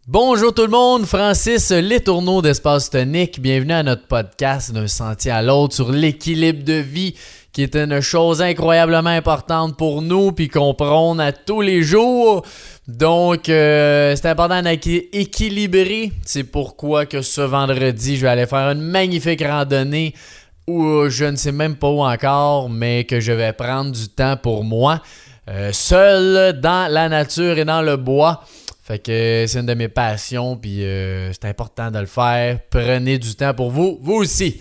Bonjour tout le monde, Francis Letourneau d'Espace Tonique. Bienvenue à notre podcast d'un sentier à l'autre sur l'équilibre de vie qui est une chose incroyablement importante pour nous puis qu'on prône à tous les jours. Donc, c'est important d'équilibrer. C'est pourquoi que ce vendredi, je vais aller faire une magnifique randonnée où je ne sais même pas où encore, mais que je vais prendre du temps pour moi, seul dans la nature et dans le bois. Fait que c'est une de mes passions, puis c'est important de le faire. Prenez du temps pour vous, vous aussi.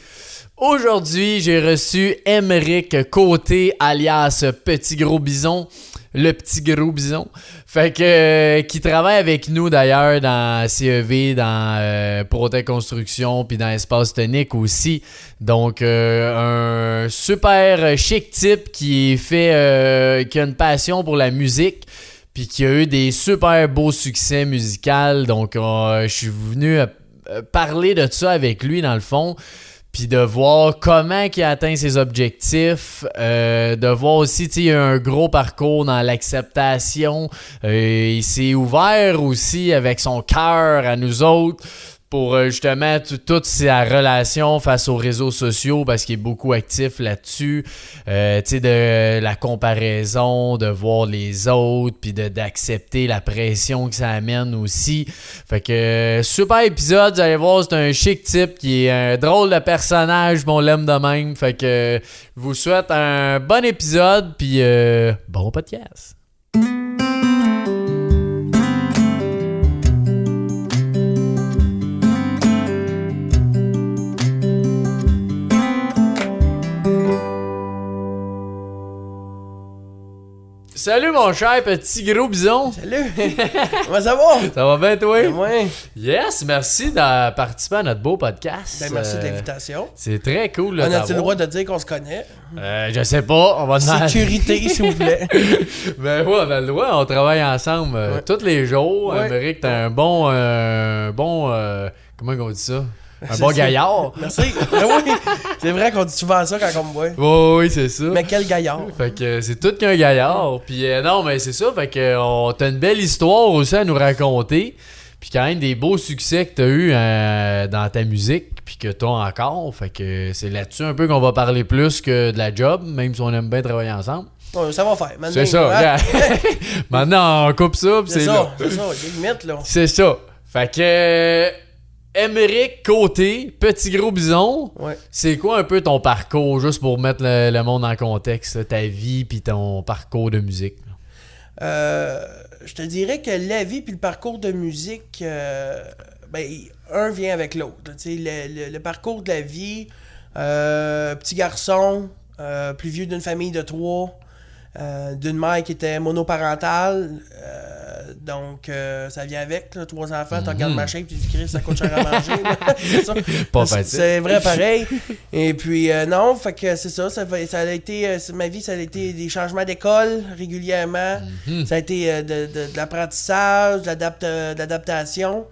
Aujourd'hui, j'ai reçu Émeric Côté, alias Petit Gros Bison. Le Petit Gros Bison. Fait que qui travaille avec nous d'ailleurs dans CEV, dans Protec Construction, puis dans Espace Tonique aussi. Donc un super chic type qui a une passion pour la musique. Puis qui a eu des super beaux succès musicaux. Donc, je suis venu parler de ça avec lui, dans le fond. Puis de voir comment il a atteint ses objectifs. De voir aussi, tu sais, il a un gros parcours dans l'acceptation. Il s'est ouvert aussi avec son cœur à nous autres. Pour justement toute sa relation face aux réseaux sociaux parce qu'il est beaucoup actif là-dessus. Tu sais, de la comparaison, de voir les autres, puis d'accepter la pression que ça amène aussi. Fait que super épisode, vous allez voir, c'est un chic type qui est un drôle de personnage, mais on l'aime de même. Fait que je vous souhaite un bon épisode, puis bon podcast. Salut mon cher Petit Gros Bison. Salut. Comment ça va? Ça va bien toi? Ouais. Yes, merci de participer à notre beau podcast. Ben, merci de l'invitation. C'est très cool. On a-t-il le droit de dire qu'on se connaît? Je sais pas. On va demander. Sécurité, s'il vous plaît. Ben ouais, on a le droit. On travaille ensemble tous les jours. Ouais. Émeric, t'as un bon comment on dit ça? Un bon gaillard. Merci. Ben oui, c'est vrai qu'on dit souvent ça quand on me voit. Oui, c'est ça. Mais quel gaillard. Fait que c'est tout qu'un gaillard. Puis non, mais c'est ça. Fait que t'as une belle histoire aussi à nous raconter. Puis quand même des beaux succès que t'as eu dans ta musique. Puis que t'as encore. Fait que c'est là-dessus un peu qu'on va parler plus que de la job. Même si on aime bien travailler ensemble. Ça va faire. Maintenant, C'est ça. Maintenant, on coupe ça. Puis c'est ça. C'est ça. Des limites, là. C'est ça. Fait que Émeric Côté, Petit Gros Bison, ouais. C'est quoi un peu ton parcours, juste pour mettre le monde en contexte, là, ta vie puis ton parcours de musique? Je te dirais que la vie puis le parcours de musique, un vient avec l'autre. Le parcours de la vie, petit garçon, plus vieux d'une famille de 3, d'une mère qui était monoparentale, donc ça vient avec, là, 3 enfants, tu regardes ma shape, tu dis Chris, ça coûte cher à manger. C'est ça. Pas facile. C'est vrai pareil. Et puis non, fait que c'est ça, ça a été ma vie, ça a été des changements d'école régulièrement. Ça a été de l'apprentissage, de l'adaptation.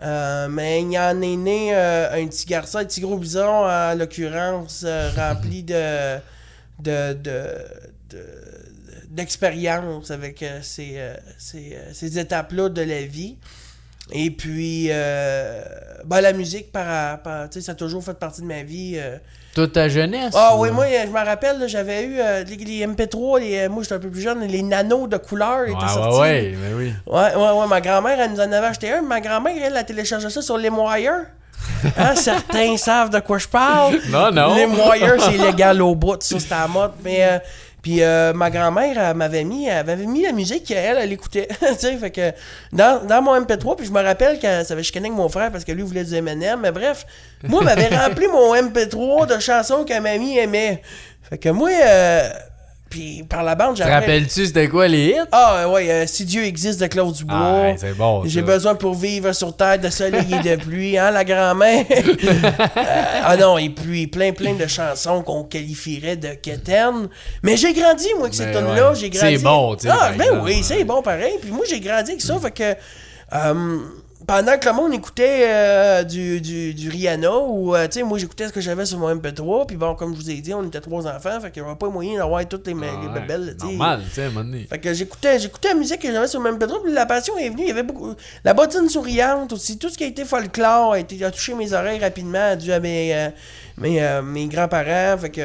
Mais il y en est né un petit garçon, un petit gros bison en l'occurrence, rempli d'expérience avec ces étapes-là de la vie. Et puis, la musique, ça a toujours fait partie de ma vie. Toute ta jeunesse? Ah oui, moi, je me rappelle, là, j'avais eu les MP3, moi j'étais un peu plus jeune, les nanos de couleur étaient sortis. Oui. Ouais, ma grand-mère, elle nous en avait acheté un. Ma grand-mère, elle a téléchargé ça sur LimeWire. Hein, certains savent de quoi je parle. Non. LimeWire, c'est illégal au bout, ça, c'était à la mode. Mais, puis ma grand-mère, elle m'avait mis la musique qu'elle écoutait. Tu sais, fait que dans mon MP3, puis je me rappelle qu'elle savait chicaner avec mon frère parce que lui voulait du M&M. Mais bref, moi, elle m'avait rempli mon MP3 de chansons que mamie aimait. Fait que moi, puis par la bande, j'avais... Te rappelles-tu c'était quoi les hits? Ah ouais, Si Dieu existe de Claude Dubois. Ah, ouais, c'est bon. J'ai besoin pour vivre sur terre de soleil et de pluie, hein, la grand-mère. Non, et puis plein de chansons qu'on qualifierait de quétaines. Mais j'ai grandi, moi, avec ces tunes-là. J'ai grandi. C'est bon, tu sais. Oui, c'est bon pareil. Puis moi, j'ai grandi avec ça, fait que pendant que le monde écoutait du Rihanna, ou tu sais, moi j'écoutais ce que j'avais sur mon MP3, puis bon, comme je vous ai dit, on était 3 enfants, fait qu'il n'y avait pas moyen d'avoir toutes les bébelles, tu sais. Normal, tu sais, à un moment donné. Fait que j'écoutais la musique que j'avais sur mon MP3, puis la passion est venue, il y avait beaucoup. La bottine souriante aussi, tout ce qui a été folklore a touché mes oreilles rapidement, dû à mes grands-parents, fait que.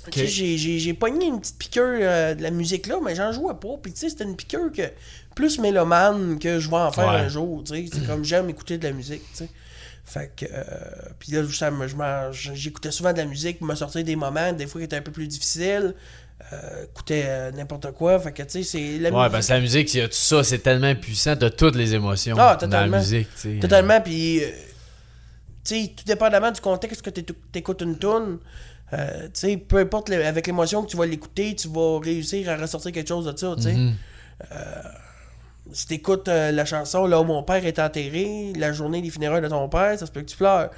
Okay. J'ai pogné une petite piqûre de la musique là, mais j'en jouais pas. Puis tu sais, c'était une piqûre que plus mélomane que je vais en faire un jour. Tu sais, c'est comme j'aime écouter de la musique. Tu sais. Fait que puis là, j'écoutais souvent de la musique pour me sortir des moments, des fois qui étaient un peu plus difficiles. Écoutais n'importe quoi. Fait que tu sais, c'est la musique. Parce que la musique, tout ça, c'est tellement puissant, t'as toutes les émotions totalement. dans la musique. T'sais. Totalement. Puis tu sais, tout dépendamment du contexte que t'écoutes une tune. Tu sais, peu importe avec l'émotion que tu vas l'écouter, tu vas réussir à ressortir quelque chose de ça, tu sais. Si t'écoutes la chanson là où mon père est enterré, la journée des funérailles de ton père, ça se peut que tu pleures.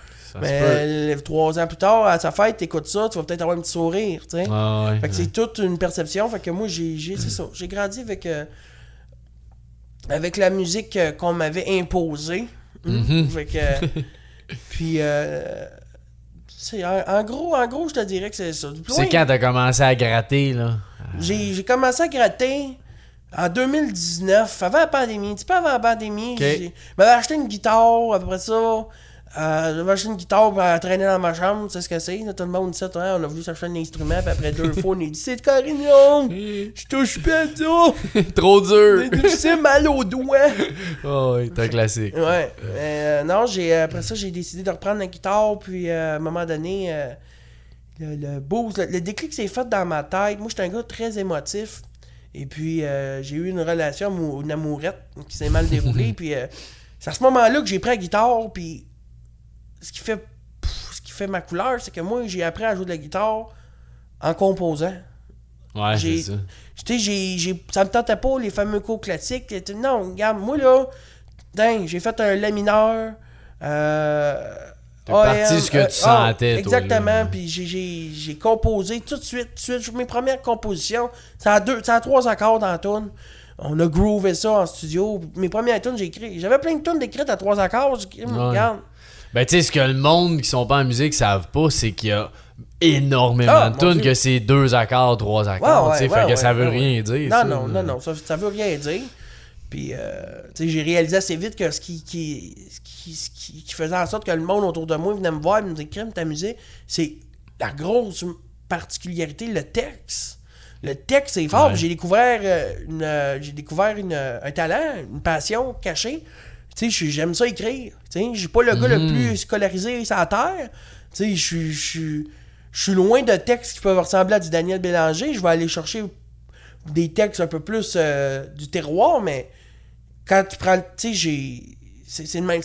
Mais 3 ans plus tard, à sa fête, t'écoutes ça, tu vas peut-être avoir un petit sourire, tu sais. Fait que c'est toute une perception. Fait que moi, c'est ça. J'ai grandi avec la musique qu'on m'avait imposée. Fait que... puis... en gros, je te dirais que c'est ça. C'est quand t'as commencé à gratter, là? J'ai commencé à gratter en 2019, avant la pandémie. Un petit peu avant la pandémie. Okay. Je m'avais acheté une guitare, après ça. J'avais acheté une guitare pour traîner dans ma chambre, tu sais ce que c'est. Là, tout le monde dit ça, on a voulu s'acheter un instrument, puis après 2 fois, on a dit c'est de Carignon! Je touche pas ça! Trop dur! C'est mal aux doigts! Oh, oui, c'est un classique. Ouais. Non, après ça, j'ai décidé de reprendre la guitare, puis à un moment donné, le boost, le déclic s'est fait dans ma tête. Moi, j'étais un gars très émotif, et puis j'ai eu une relation, une amourette qui s'est mal déroulée, puis c'est à ce moment-là que j'ai pris la guitare, puis ce qui fait ma couleur, c'est que moi, j'ai appris à jouer de la guitare en composant. Ouais, c'est ça. Ça me tentait pas, les fameux cours classiques. Non, regarde, moi, là, j'ai fait un La mineur. T'es parti ce que tu sentais, toi. Exactement, puis j'ai composé tout de suite. Mes premières compositions, ça a 3 accords dans la tune. On a groové ça en studio. Mes premières tunes, j'avais plein de tunes écrites à 3 accords. Regarde. Ben, tu sais, ce que le monde qui sont pas en musique savent pas, c'est qu'il y a énormément de tunes que c'est 2 accords, 3 accords. Fait que ça veut rien dire. Non, ça veut rien dire. Puis, tu sais, j'ai réalisé assez vite que ce qui faisait en sorte que le monde autour de moi venait me voir et me disait crème, ta musique, c'est la grosse particularité, le texte. Le texte, c'est fort. J'ai découvert un talent, une passion cachée. Tu sais, j'aime ça écrire. Tu sais, je suis pas le gars le plus scolarisé sur la terre. Tu sais, je suis loin de textes qui peuvent ressembler à du Daniel Bélanger. Je vais aller chercher des textes un peu plus du terroir, mais quand tu prends... Tu sais, c'est ma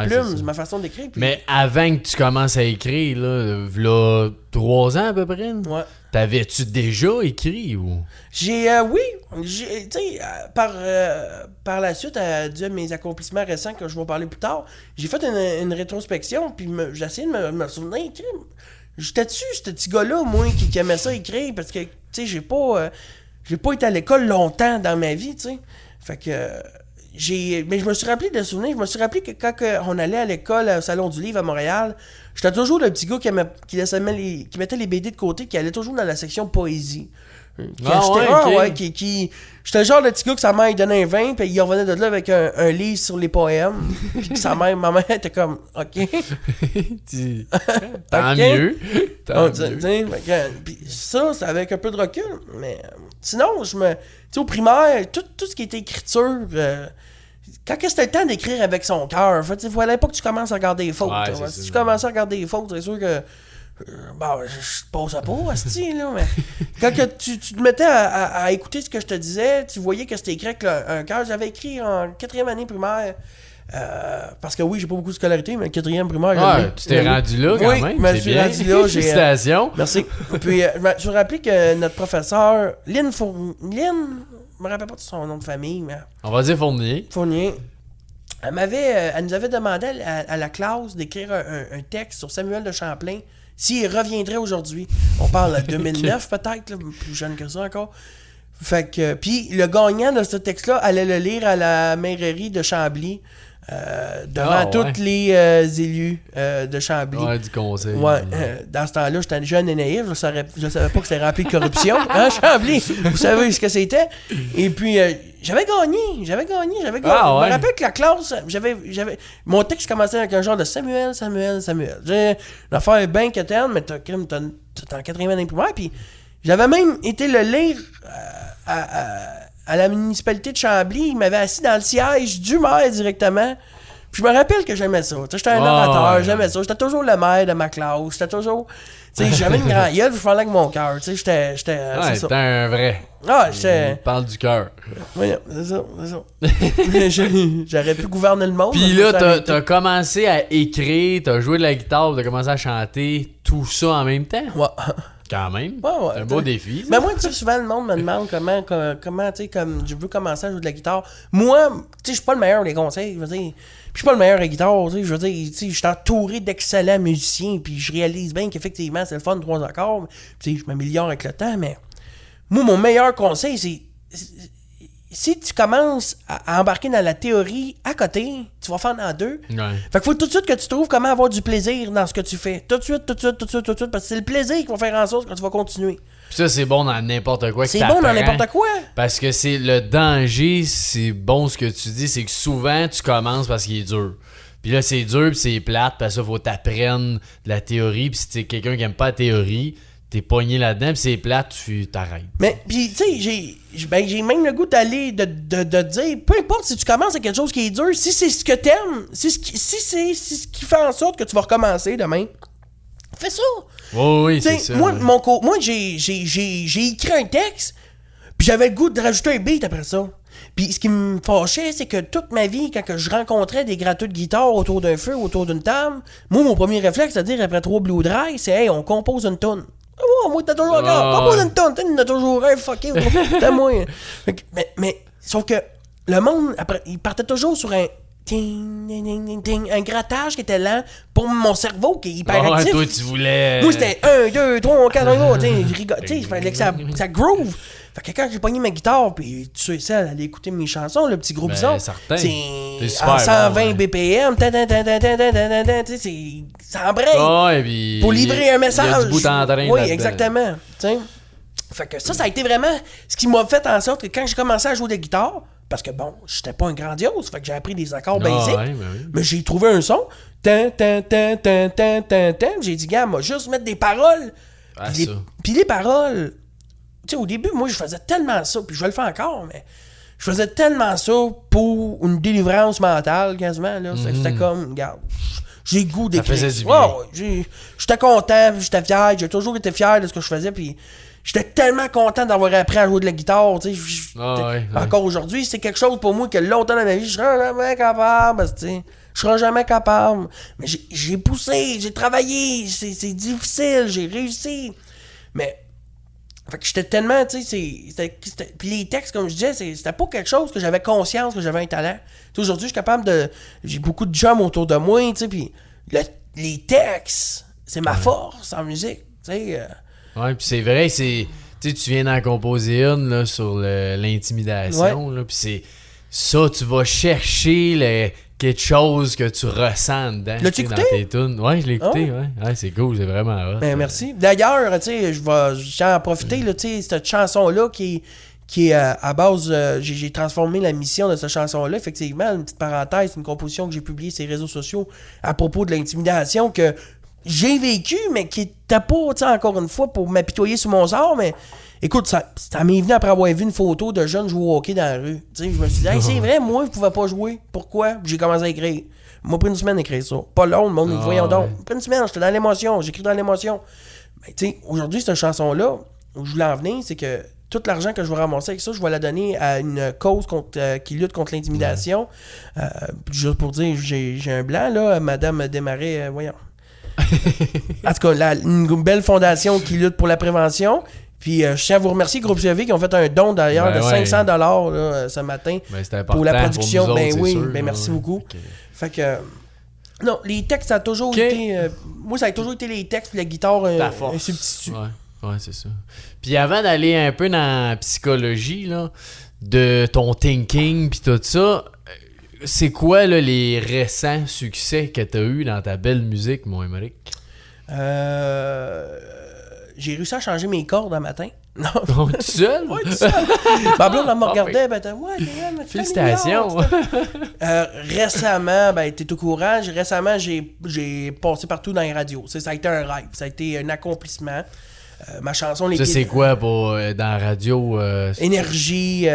plume, c'est ma façon d'écrire. Puis... Mais avant que tu commences à écrire, là 3 ans à peu près, t'avais-tu déjà écrit ou? Oui, tu sais, par la suite, dû à mes accomplissements récents que je vais parler plus tard, j'ai fait une rétrospection, puis j'ai essayé de me souvenir, j'étais-tu ce petit gars-là, moi, qui aimait ça écrire, parce que, tu sais, j'ai pas été à l'école longtemps dans ma vie, tu sais. Fait que... Mais je me suis rappelé de souvenirs. Je me suis rappelé que quand on allait à l'école au Salon du Livre à Montréal, j'étais toujours le petit gars qui mettait les BD de côté, qui allait toujours dans la section poésie. J'étais le genre de petit gars que sa mère il donnait un vin, puis il revenait de là avec un livre sur les poèmes. Puis ma mère était comme, OK. Tant mieux. Puis ça, c'est avec un peu de recul. Mais sinon, tu sais, au primaire, tout ce qui était écriture, quand c'était le temps d'écrire avec son cœur, il fallait pas que tu commences à regarder les fautes. Si tu commences à regarder les fautes, c'est sûr que je te passe pas, asti, là, mais quand tu te mettais à écouter ce que je te disais, tu voyais que c'était écrit avec un cœur. J'avais écrit en 4e année primaire, parce que oui, j'ai pas beaucoup de scolarité, mais 4e primaire... tu t'es rendu là quand même, je suis rendu là. Félicitations. Merci. Puis, je me suis rappelé que notre professeur, Lynn, je me rappelle pas de son nom de famille, mais... On va dire Fournier. Elle nous avait demandé à la classe d'écrire un texte sur Samuel de Champlain s'il reviendrait aujourd'hui. On parle de 2009 peut-être, là, plus jeune que ça encore. Fait que, puis le gagnant de ce texte-là allait le lire à la mairie de Chambly devant tous les élus de Chambly. Ouais, du conseil. Ouais, dans ce temps-là, j'étais jeune et naïf, je savais pas que c'était rempli de corruption. Hein, Chambly, vous savez ce que c'était. Et puis, j'avais gagné. Ah, ouais. Je me rappelle que la classe, mon texte commençait avec un genre de Samuel. J'ai une affaire bien quétaine, mais t'es en quatrième année primaire, puis j'avais même été le lire à la municipalité de Chambly. Il m'avait assis dans le siège du maire directement. Puis je me rappelle que j'aimais ça. J'étais un orateur, j'aimais ça. J'étais toujours le maire de ma classe. J'étais toujours... j'avais une grande gueule, je parlais avec mon cœur. J'étais ouais, c'était un vrai. Ah, j'étais... Parle du cœur. Oui, c'est ça. J'aurais pu gouverner le monde. Puis là, t'as commencé à écrire, t'as joué de la guitare, t'as commencé à chanter, tout ça en même temps. Ouais. Quand même. Ouais, c'est un beau défi. Mais moi, tu sais, souvent, le monde me demande comment tu sais, comme je veux commencer à jouer de la guitare. Moi, tu sais, je suis pas le meilleur des conseils, je veux dire. Puis je suis pas le meilleur à la guitare, tu sais, je veux dire, tu sais, je suis entouré d'excellents musiciens, puis je réalise bien qu'effectivement, c'est le fun de 3 accords. Puis tu sais, je m'améliore avec le temps, mais moi, mon meilleur conseil, c'est si tu commences à embarquer dans la théorie à côté, tu vas faire dans deux. Ouais. Fait qu'il faut tout de suite que tu trouves comment avoir du plaisir dans ce que tu fais. Tout de suite, parce que c'est le plaisir qui va faire en sorte que tu vas continuer. Puis ça, c'est bon dans n'importe quoi. C'est bon dans n'importe quoi. Parce que c'est le danger, c'est bon ce que tu dis, c'est que souvent, tu commences parce qu'il est dur. Puis là, c'est dur, puis c'est plate, parce que ça, faut t'apprendre de la théorie. Puis si t'es quelqu'un qui aime pas la théorie, t'es pogné là-dedans, puis c'est plate, tu t'arrêtes. Mais, puis, tu sais, j'ai même le goût d'aller, de dire, peu importe si tu commences à quelque chose qui est dur, si c'est ce que t'aimes, si c'est ce qui fait en sorte que tu vas recommencer demain, fais ça. Oui, c'est ça. Moi, j'ai écrit un texte, puis j'avais le goût de rajouter un beat après ça. Puis ce qui me fâchait, c'est que toute ma vie, quand que je rencontrais des gratteux de guitare autour d'un feu, autour d'une table, moi, mon premier réflexe, c'est-à-dire après 3 Blue Dry, c'est « Hey, on compose une toune ». Oh, moi, t'as toujours encore. Compose une tonne, t'en as toujours un, fucké. T'as moi. Mais, sauf que le monde, après, il partait toujours sur un un grattage qui était lent pour mon cerveau qui est hyper actif. Toi, tu voulais. Moi, c'était 1, 2, 3, 4, 5, il fallait que ça groove. Fait que quand j'ai pogné ma guitare, puis tu sais, ça, aller écouter mes chansons, le petit gros bison, c'est en 120 BPM, ça embraye pour livrer un message. Il y a du bout en train. Oui, exactement. T'sais. Fait que ça a été vraiment ce qui m'a fait en sorte que quand j'ai commencé à jouer de la guitare, parce que bon, j'étais pas un grandiose, fait que j'ai appris des accords basiques, mais j'ai trouvé un son, j'ai dit, gars, moi, juste mettre des paroles, puis les paroles, tu sais, au début, moi, je faisais tellement ça, puis je vais le faire encore, mais je faisais tellement ça pour une délivrance mentale, quasiment, là. C'était comme, regarde, j'ai le goût d'écrire. Ça faisait du bien. J'étais content, j'étais fier, j'ai toujours été fier de ce que je faisais, puis j'étais tellement content d'avoir appris à jouer de la guitare, tu sais. Encore aujourd'hui, c'est quelque chose pour moi que longtemps dans ma vie, je serais jamais capable, tu sais. Je serai jamais capable. Mais j'ai poussé, j'ai travaillé, c'est difficile, j'ai réussi. Mais, fait que j'étais tellement, tu sais, puis les textes, comme je disais, c'était pas quelque chose que j'avais conscience que j'avais un talent. T'sais, aujourd'hui, je suis capable de... J'ai beaucoup de jams autour de moi, tu sais, puis les textes, c'est ma force en musique, tu sais. Ouais, puis c'est vrai, tu viens d'en composer une là, sur l'intimidation, là, puis c'est ça, tu vas chercher quelque chose que tu ressens dedans. L'as-tu écouté? Dans tes tunes. Ouais, je l'ai écouté, ouais, c'est cool, c'est vraiment hot. Ben, merci. D'ailleurs, tu sais, je vais en profiter, là, tu sais, cette chanson-là qui est à base, j'ai transformé la mission de cette chanson-là, effectivement, une petite parenthèse, une composition que j'ai publiée sur les réseaux sociaux à propos de l'intimidation que j'ai vécu, mais qui était pas, tu sais, encore une fois, pour m'apitoyer sur mon sort, mais écoute, ça m'est venu après avoir vu une photo de jeunes jouer au hockey dans la rue. Tu sais, je me suis dit, hey, c'est vrai, moi, je pouvais pas jouer. Pourquoi? J'ai commencé à écrire. M'a pris une semaine à écrire ça. Pas long, le monde, voyons donc. Pris une semaine, j'étais dans l'émotion, j'écris dans l'émotion. Mais tu sais, aujourd'hui, cette chanson-là, où je voulais en venir, c'est que tout l'argent que je vais ramasser avec ça, je vais la donner à une cause qui lutte contre l'intimidation. Juste pour dire, j'ai un blanc, là, Madame Desmarais, voyons. En tout cas, une belle fondation qui lutte pour la prévention. Puis je tiens à vous remercier, Groupe GV, qui ont fait un don d'ailleurs de 500$ là, ce matin pour la production. Pour nous autres, sûr, merci beaucoup. Okay. Fait que non, les textes, ça a toujours été. Moi, ça a toujours été les textes puis la guitare, un substitut. Ouais, c'est ça. Puis avant d'aller un peu dans la psychologie là, de ton thinking puis tout ça, c'est quoi là, les récents succès que t'as eu dans ta belle musique, mon Émeric? J'ai réussi à changer mes cordes un matin. Non. Tout seul? Ouais, tout seul. Ma blonde, elle me regardait, ben, Félicitations! Récemment, ben, t'es au courant, récemment, j'ai passé partout dans les radios. Ça a été un rêve, ça a été un accomplissement. Ma chanson... Ça, c'est quoi pour, dans la radio? Énergie,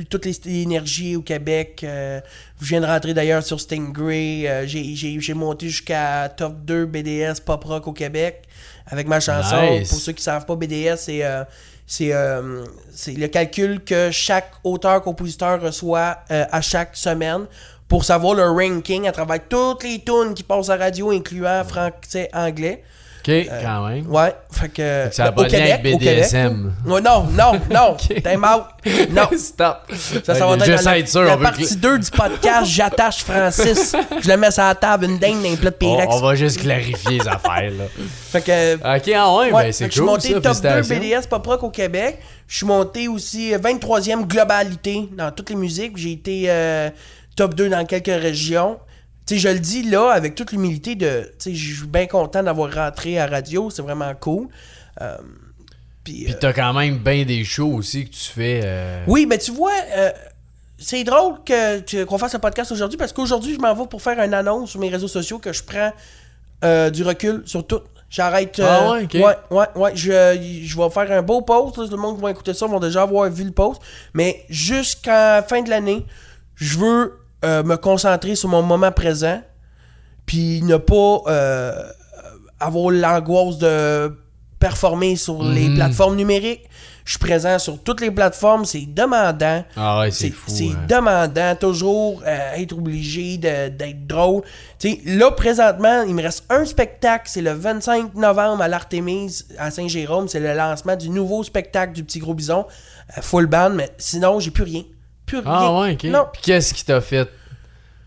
toutes les énergies au Québec. Je viens de rentrer d'ailleurs sur Stingray. J'ai monté jusqu'à top 2 BDS Pop Rock au Québec avec ma chanson. Nice. Pour ceux qui ne savent pas, BDS, c'est le calcul que chaque auteur-compositeur reçoit à chaque semaine pour savoir le ranking à travers toutes les tunes qui passent à la radio, incluant français, anglais. OK, quand même. Ouais, fait que ça va bien avec BDSM. Ouais, non, Okay. Time out. Non. Stop. Ça va être juste dans être sûr, la partie 2 du podcast, j'attache Francis. Je le mets sur la table, une dingue dans un plat de Pyrex. On va juste clarifier les affaires, là. Fait que... OK, ben c'est cool, ça, je suis monté top 2 félicitations. BDS Pop Rock au Québec. Je suis monté aussi 23e globalité dans toutes les musiques. J'ai été top 2 dans quelques régions. Tu sais, je le dis là, avec toute l'humilité de... Tu sais, je suis bien content d'avoir rentré à radio. C'est vraiment cool. Puis t'as quand même bien des shows aussi que tu fais. Oui, mais tu vois, c'est drôle qu'on fasse un podcast aujourd'hui parce qu'aujourd'hui, je m'en vais pour faire une annonce sur mes réseaux sociaux que je prends du recul sur tout. J'arrête. Ah ouais, ok. Ouais. Je vais faire un beau post. Là, tout le monde qui va écouter ça vont déjà avoir vu le post. Mais jusqu'à la fin de l'année, je veux me concentrer sur mon moment présent. Puis ne pas avoir l'angoisse de performer sur les plateformes numériques. Je suis présent sur toutes les plateformes. C'est demandant. Ah ouais, c'est fou. C'est demandant. Toujours être obligé d'être drôle. T'sais, là, présentement, il me reste un spectacle. C'est le 25 novembre à l'Artémise à Saint-Jérôme. C'est le lancement du nouveau spectacle du Petit Gros Bison. Full band. Mais sinon, j'ai plus rien. Plus rien. Ah ouais, OK. Non. Puis qu'est-ce qui t'a fait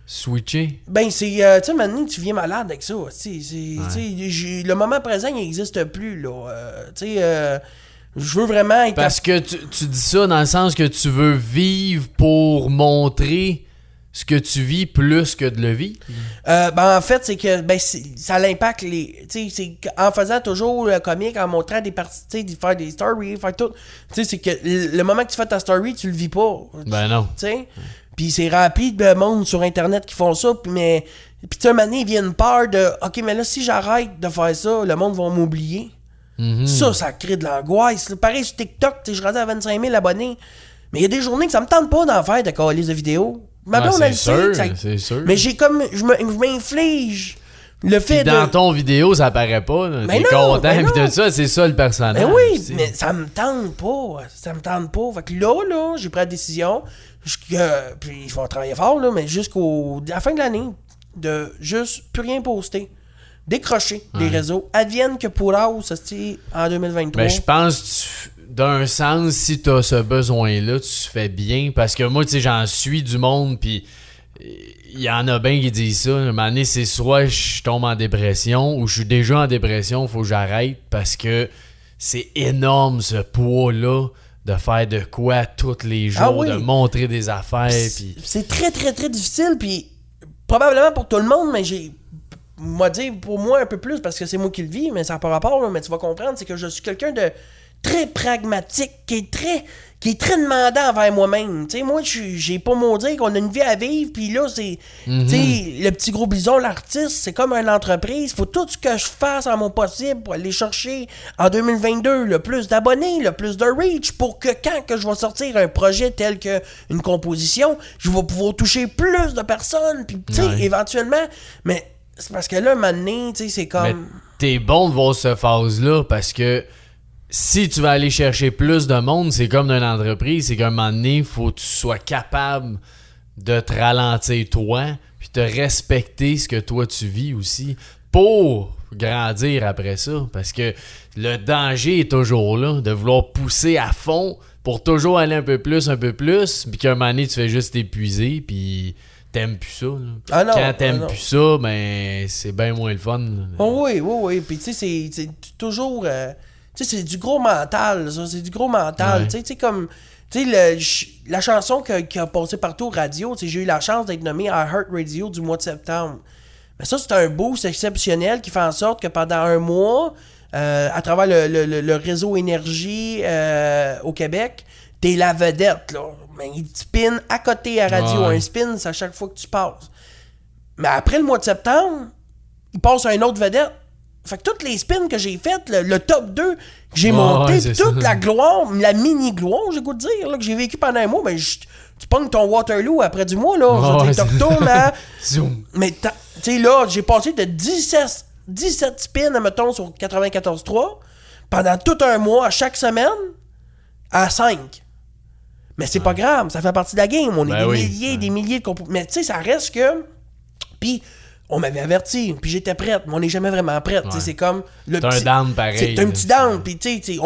switcher? Ben, c'est... tu sais, maintenant, tu viens malade avec ça. Le moment présent, il n'existe plus, là. Tu sais... je veux vraiment être... Parce que tu dis ça dans le sens que tu veux vivre pour montrer ce que tu vis plus que de le vivre? Ben en fait, c'est que ça l'impacte les... Tu sais, c'est en faisant toujours le comique, en montrant des parties, tu sais, faire des stories, faire tout. Tu sais, c'est que le moment que tu fais ta story, tu le vis pas. Ben non. Tu sais? Puis c'est rempli de monde sur Internet qui font ça, mais... Puis tu sais, un moment donné, il vient une peur de... OK, mais là, si j'arrête de faire ça, le monde va m'oublier. Ça crée de l'angoisse. Pareil sur TikTok, je suis rendu à 25 000 abonnés. Mais il y a des journées que ça me tente pas d'en faire de calices de vidéos. Ma blonde, elle le sait. C'est sûr. Mais j'ai comme... Je m'inflige le fait puis dans ton vidéo, ça apparaît pas. Là. T'es content, puis tout ça, c'est ça le personnage. Mais oui, mais ça me tente pas. Ça me tente pas. Fait que là, j'ai pris la décision. Puis je vais travailler fort, là, mais à la fin de l'année, de juste plus rien poster. Décrocher les réseaux. Advienne que pourra, ça se dit en 2023. Ben, je pense, d'un sens, si t'as ce besoin-là, tu fais bien. Parce que moi, tu sais, j'en suis du monde, puis il y en a bien qui disent ça. À un moment donné, c'est soit je tombe en dépression, ou je suis déjà en dépression, faut que j'arrête, parce que c'est énorme, ce poids-là, de faire de quoi tous les jours, de montrer des affaires. Puis c'est très, très, très difficile, puis probablement pour tout le monde, mais moi dire pour moi un peu plus parce que c'est moi qui le vis, mais ça n'a pas rapport, là, mais tu vas comprendre, c'est que je suis quelqu'un de très pragmatique, qui est très demandant envers moi-même. Tu sais, moi, j'ai pas mot dire qu'on a une vie à vivre, puis là, c'est, tu sais, le Petit Gros Bison, l'artiste, c'est comme une entreprise. Faut tout ce que je fasse en mon possible pour aller chercher en 2022 le plus d'abonnés, le plus de reach, pour que quand que je vais sortir un projet tel que une composition, je vais pouvoir toucher plus de personnes, puis tu sais, éventuellement, mais c'est parce que là, maintenant, tu sais, c'est comme... Mais t'es bon de voir cette phase-là, parce que si tu vas aller chercher plus de monde, c'est comme dans une entreprise, c'est qu'à un moment donné, il faut que tu sois capable de te ralentir toi, puis te respecter ce que toi tu vis aussi, pour grandir après ça. Parce que le danger est toujours là, de vouloir pousser à fond pour toujours aller un peu plus, puis qu'à un moment donné, tu fais juste t'épuiser, puis t'aimes plus ça. Là. Quand t'aimes plus ça, ben c'est bien moins le fun. Oh oui. Puis tu sais, c'est toujours... tu sais, c'est du gros mental, ça. C'est du gros mental. Tu sais, comme... Tu sais, la chanson qui a passé partout radio, tu sais, j'ai eu la chance d'être nommé à Heart Radio du mois de septembre. Mais ça, c'est un boost exceptionnel qui fait en sorte que pendant un mois, à travers le réseau Énergie au Québec, t'es la vedette, là. Mais il te spin à côté à radio. Ouais. Un spin, c'est à chaque fois que tu passes. Mais après le mois de septembre, il passe à une autre vedette. Fait que toutes les spins que j'ai faites, le top 2 que j'ai monté, ouais, pis c'est toute ça. la gloire, la mini-gloire, j'ai goût de dire, là, que j'ai vécu pendant un mois, ben, tu pognes ton Waterloo après du mois, là. Je veux dire, tu retournes à... Zoom. Mais, tu sais, là, j'ai passé de 17 spins, mettons, sur 94.3, pendant tout un mois, à chaque semaine, à 5. Mais c'est pas grave, ça fait partie de la game. On est des milliers de mais tu sais, ça reste que... Puis, on m'avait averti, puis j'étais prête, mais on n'est jamais vraiment prête. Ouais. C'est comme... C'est un down pareil. C'est un petit down, puis tu sais,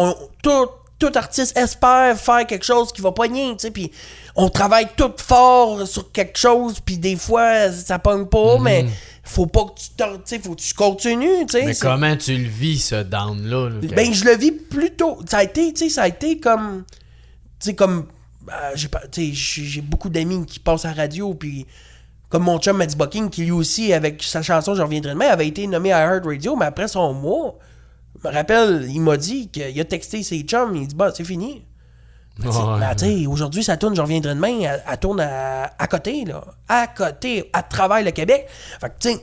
tout artiste espère faire quelque chose qui va pogner, tu sais, puis on travaille tout fort sur quelque chose, puis des fois, ça pogne pas, mais faut pas que faut que tu continues, tu sais. Mais comment tu le vis, ce down-là? Là, ben, je le vis plutôt... Ça a été comme... Tu sais, comme... j'ai beaucoup d'amis qui passent à la radio, puis... Comme mon chum Maddie Bucking, qui lui aussi, avec sa chanson Je reviendrai demain, avait été nommé à Heart Radio, mais après son mois, je me rappelle, il m'a dit qu'il a texté ses chums, il dit bah, c'est fini. Mais tu sais, aujourd'hui, ça tourne Je reviendrai demain, elle tourne à côté, là. À côté, à travers le Québec. Fait que, tu sais,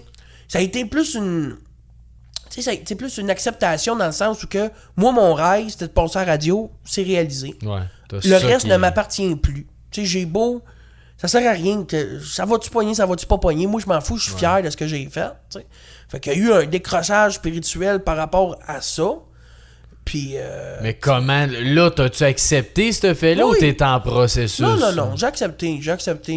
ça a été plus une. Tu sais, ça a été plus une acceptation dans le sens où que moi, mon rêve, c'était de passer à la radio, c'est réalisé. Ouais, le reste ne m'appartient plus. Tu sais, j'ai beau. Ça sert à rien que ça va-tu pogner, ça va-tu pas pogner. Moi, je m'en fous, je suis fier de ce que j'ai fait. T'sais. Fait qu'il y a eu un décrochage spirituel par rapport à ça. Puis. Mais comment. Là, t'as-tu accepté ce fait-là ou t'es en processus? Non. J'ai accepté.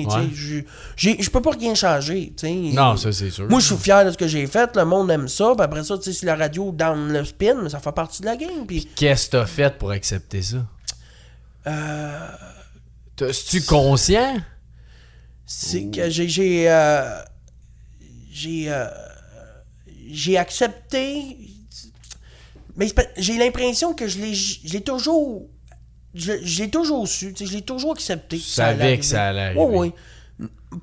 Ouais. Je peux pas rien changer. T'sais. Non, ça, c'est sûr. Moi, je suis fier de ce que j'ai fait. Le monde aime ça. Puis après ça, si la radio down le spin, mais ça fait partie de la game. Puis qu'est-ce que t'as fait pour accepter ça? Es-tu conscient? C'est que j'ai accepté, mais j'ai l'impression que je l'ai toujours su, je l'ai toujours accepté. Tu savais que ça allait arriver. Oui.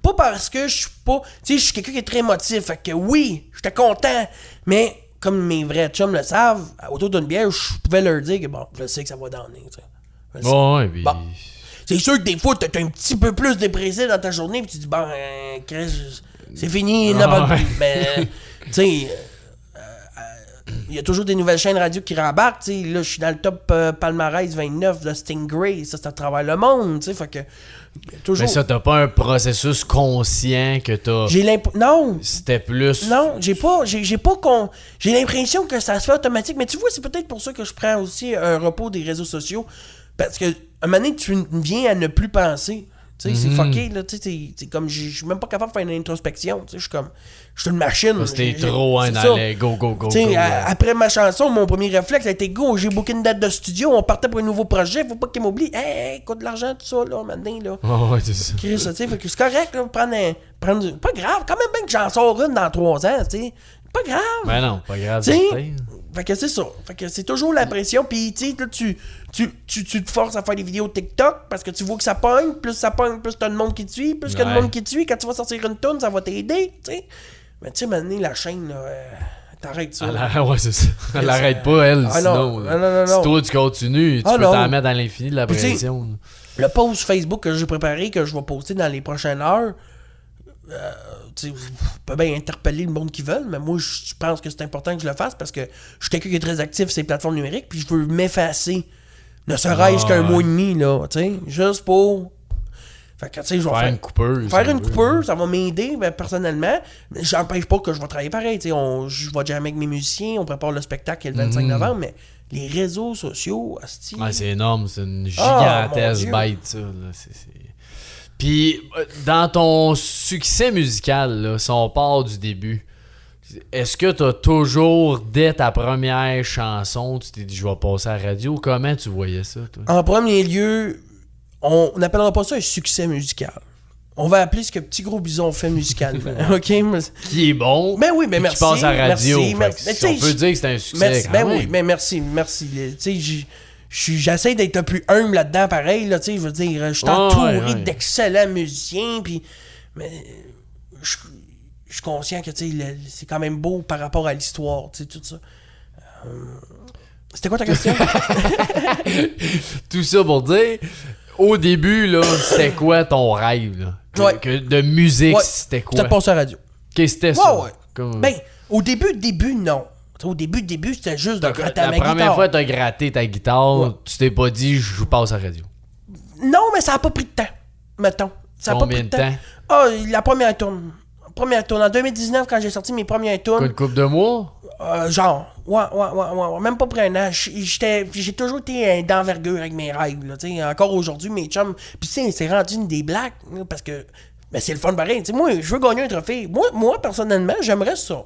Pas parce que je suis pas, je suis quelqu'un qui est très émotif, fait que oui, j'étais content, mais comme mes vrais chums le savent, autour d'une bière, je pouvais leur dire que bon, je sais que ça va donner. Ouais, puis... Bon. C'est sûr que des fois, t'es un petit peu plus dépressif dans ta journée, puis tu dis, bon, Chris, c'est fini, mais, tu sais, il y a toujours des nouvelles chaînes radio qui rembarquent, tu sais, là, je suis dans le top palmarès 29 de Stingray, ça, c'est à travers le monde, tu sais, fait que, toujours... Mais ça, t'as pas un processus conscient que t'as... Non! C'était plus... Non, j'ai l'impression que ça se fait automatique, mais tu vois, c'est peut-être pour ça que je prends aussi un repos des réseaux sociaux, parce que un moment donné, tu viens à ne plus penser. Tu sais, c'est fucké, là. Tu sais, c'est comme, je suis même pas capable de faire une introspection. Tu sais, je suis une machine. C'était trop, hein, dans les go. Tu sais, après ma chanson, mon premier réflexe a été go, j'ai booké une date de studio, on partait pour un nouveau projet, faut pas qu'il m'oublie. Hey, coûte de l'argent, tout ça, là, maintenant, là. Oh, ouais, c'est ça. Chris, tu sais, fait que c'est correct, là, prendre pas grave, quand même bien que j'en sors une dans 3 ans, tu sais. Pas grave. Ben non, pas grave. Fait que c'est ça. Fait que c'est toujours la pression. Puis, tu sais, là, tu te forces à faire des vidéos TikTok parce que tu vois que ça pogne. Plus ça pogne, plus t'as de monde qui te suit. Plus qu'il y a de monde qui te suit, quand tu vas sortir une toune, ça va t'aider, tu sais. Mais tu sais, maintenant, la chaîne, là, t'arrêtes ça. Ouais, c'est ça. Elle l'arrête pas, elle, sinon. Non. Si toi, tu continues, tu peux t'en mettre dans l'infini de la pression. Le post Facebook que j'ai préparé, que je vais poster dans les prochaines heures, tu peux bien interpeller le monde qui veut, mais moi, je pense que c'est important que je le fasse parce que je suis quelqu'un qui est très actif sur ces plateformes numériques, puis je veux m'effacer. Ne serait-ce qu'un mois et demi, là, tu sais, juste pour... Fait que, tu sais, je vais faire une coupeuse. Faire une coupeuse, ça va m'aider, personnellement, mais j'empêche pas que je vais travailler pareil, tu sais, je vais jammer avec mes musiciens, on prépare le spectacle le 25 novembre, mais les réseaux sociaux, hostie... Ouais, c'est énorme, c'est une gigantesque bête, ça, là, Puis, dans ton succès musical, là, si on part du début, est-ce que t'as toujours, dès ta première chanson, tu t'es dit « je vais passer à la radio », comment tu voyais ça, toi? En premier lieu, on n'appellera pas ça un succès musical. On va appeler ce que Petit Gros Bison fait musicalement. OK? Qui est bon. Ben oui, mais merci. Qui passe à la radio. Merci. On peut dire que c'est un succès. Merci, ben oui, mais merci. Tu sais, j'essaie d'être un peu humble là-dedans, pareil, là, tu sais, je veux dire, je suis entouré d'excellents musiciens, puis... Mais je suis conscient que, tu sais, c'est quand même beau par rapport à l'histoire, tu sais, tout ça. C'était quoi ta question? Tout ça pour dire, au début, là, c'était quoi ton rêve, là? De musique, c'était quoi? C'était de passer à la radio. Qu'est-ce que c'était ça? Ouais. Ben, au début, non. Au début, c'était juste de gratter ma guitare. La première fois que t'as gratté ta guitare, tu t'es pas dit, je passe à la radio. Non, mais ça a pas pris de temps, mettons. Ça a pas pris de temps? Ah, la première tourne. En 2019, quand j'ai sorti mes premières tournes. Une couple de mois? Genre. Ouais. Même pas pour un an. J'ai toujours été d'envergure avec mes rêves, là. T'sais, encore aujourd'hui, mes chums. Puis, tu sais, c'est rendu une des blagues, là, parce que. Mais c'est le fun pareil. T'sais, moi, je veux gagner un trophée. Moi, personnellement, j'aimerais ça.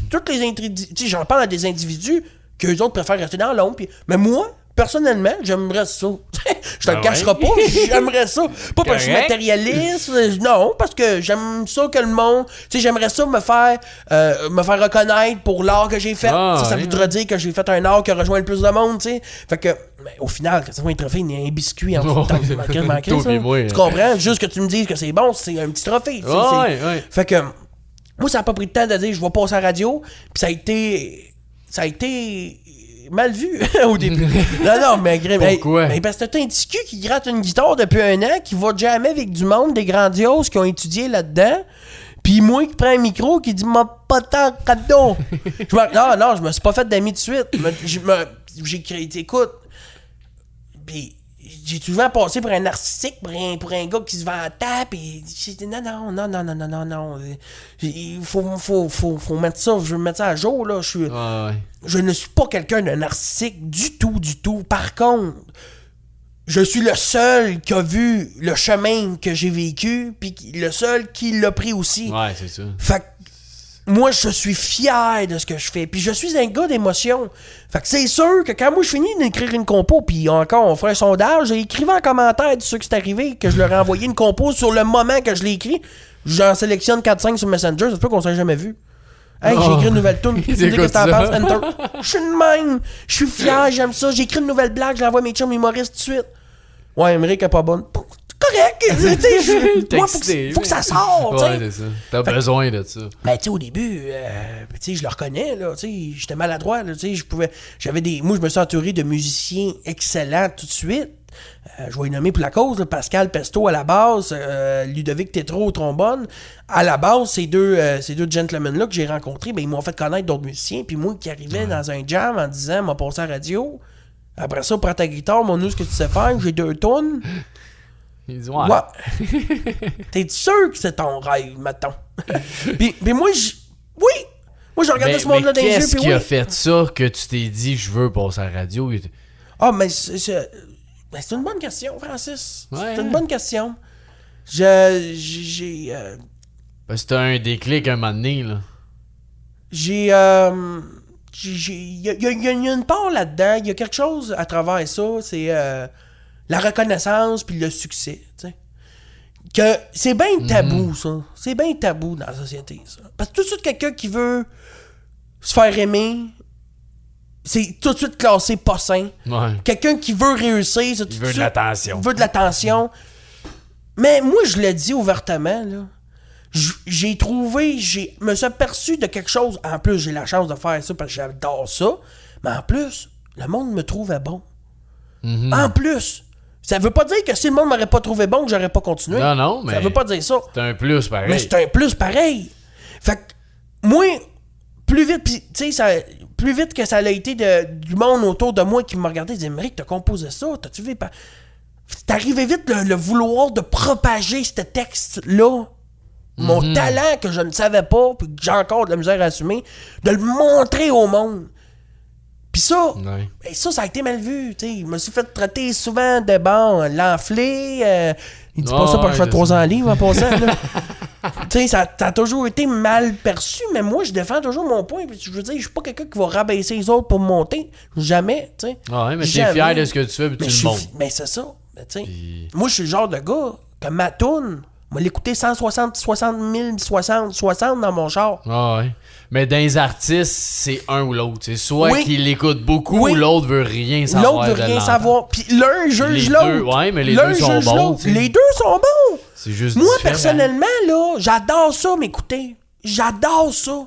Toutes les individus. Tu sais, j'en parle à des individus qu'eux autres préfèrent rester dans l'ombre. Mais moi, personnellement, j'aimerais ça. Je te le cacherai pas, j'aimerais ça. Pas parce que je suis matérialiste, non, parce que j'aime ça que le monde... Tu sais, j'aimerais ça me faire reconnaître pour l'art que j'ai fait. Ça voudrait dire que j'ai fait un art qui a rejoint le plus de monde, tu sais. Fait que, au final, quand ça voit un trophée, il y a un biscuit en tout temps. Tu comprends? Juste que tu me dises que c'est bon, c'est un petit trophée. Fait que, moi, ça n'a pas pris de temps de dire je vais passer à la radio, puis ça a été mal vu au début. Non, mais... Pourquoi? Mais parce que t'as un petit cul qui gratte une guitare depuis un an, qui va jamais avec du monde, des grandioses qui ont étudié là-dedans, pis moi qui prends un micro qui dit « M'a pas tant cadeau! » Non, je me suis pas fait d'amis de suite. J'ai créé... Écoute, pis j'ai souvent passé pour un narcissique, pour un gars qui se vend à tape, et j'ai dit non. Il faut mettre ça, je veux mettre ça à jour, là. Je ne suis pas quelqu'un de narcissique du tout. Par contre, je suis le seul qui a vu le chemin que j'ai vécu, puis le seul qui l'a pris aussi. Ouais, c'est ça. Fait que moi, je suis fier de ce que je fais. Puis je suis un gars d'émotion. Fait que c'est sûr que quand moi je finis d'écrire une compo, puis encore, on fera un sondage, j'ai écrit en commentaire de ceux qui c'est arrivé, que je leur ai envoyé une compo sur le moment que je l'ai écrit. J'en sélectionne 4-5 sur Messenger, ça se peut qu'on s'en ait jamais vu. Hey, j'ai écrit une nouvelle tune. Tu me dis que t'en penses, enter. Je suis de même. Je suis fier, j'aime ça. J'ai écrit une nouvelle blague, je l'envoie à mes chums humoristes tout de suite. Ouais, Émeric est pas bonne. Correct! Moi, faut que ça sorte! Ouais, c'est ça. T'as besoin de ça. Ben, tu sais, au début, je le reconnais, là, tu sais, j'étais maladroit, là, tu sais, moi, je me suis entouré de musiciens excellents tout de suite. Je vais les nommer pour la cause, là, Pascal Pesto à la basse, Ludovic Tétrault au trombone. À la base, ces deux gentlemen-là que j'ai rencontrés, ben, ils m'ont fait connaître d'autres musiciens, puis moi qui arrivais dans un jam en disant, m'a passé à la radio, après ça, prends ta guitare, nous, ce que tu sais faire, j'ai 2 tonnes. Il dit, ouais. T'es sûr que c'est ton rêve, mettons? puis moi, oui! Moi, je regardais ce monde-là dans les yeux, qu'est-ce qui a fait ça que tu t'es dit, je veux passer à la radio? Mais c'est une bonne question, Francis. Ouais, c'est une bonne question. Parce que t'as un déclic un moment donné, là. Il y a une part là-dedans, il y a quelque chose à travers ça, c'est la reconnaissance puis le succès, tu sais. Que c'est bien tabou, ça. C'est bien tabou dans la société, ça. Parce que tout de suite, quelqu'un qui veut se faire aimer, c'est tout de suite classé pas sain. Ouais. Quelqu'un qui veut réussir, c'est tout il de veut suite... de l'attention. Il veut de l'attention. Mais moi, je le dis ouvertement, là. Je me suis aperçu de quelque chose. En plus, j'ai la chance de faire ça parce que j'adore ça. Mais en plus, le monde me trouvait bon. En plus, ça veut pas dire que si le monde m'aurait pas trouvé bon, que j'aurais pas continué. Non, mais... Ça veut pas dire ça. C'est un plus pareil. Mais c'est un plus pareil. Fait que, moi, plus vite, pis, tu sais, plus vite que ça a été du monde autour de moi qui me regardait, ils disaient, Émeric, t'as composé ça, t'as-tu vu? C'est arrivé vite le vouloir de propager ce texte-là. Mon talent que je ne savais pas, puis que j'ai encore de la misère à assumer, de le montrer au monde. Puis ça, ça a été mal vu. T'sais. Je me suis fait traiter souvent de l'enflé. Il dit pas ça parce que je fais 3 ans en livre en passant. Ça a toujours été mal perçu, mais moi, je défends toujours mon point. Je veux dire, je suis pas quelqu'un qui va rabaisser les autres pour me monter. Jamais. T'sais. Ouais, mais t'es fier de ce que tu fais, puis tu le montres. Mais c'est ça. Puis... Moi, je suis le genre de gars que ma toune, Moi, l'écouter 160, 60 000, 60 dans mon char. Ah ouais. Mais dans les artistes, c'est un ou l'autre. C'est soit Oui. qu'il l'écoute beaucoup Oui. ou l'autre veut rien savoir. L'autre veut de rien l'entendre. savoir. Puis l'un juge Les l'autre. deux, ouais, mais les L'un deux sont juge bons, l'autre. tu sais. Les deux sont bons. C'est juste Moi, différent. personnellement, là, j'adore ça, m'écouter. J'adore ça.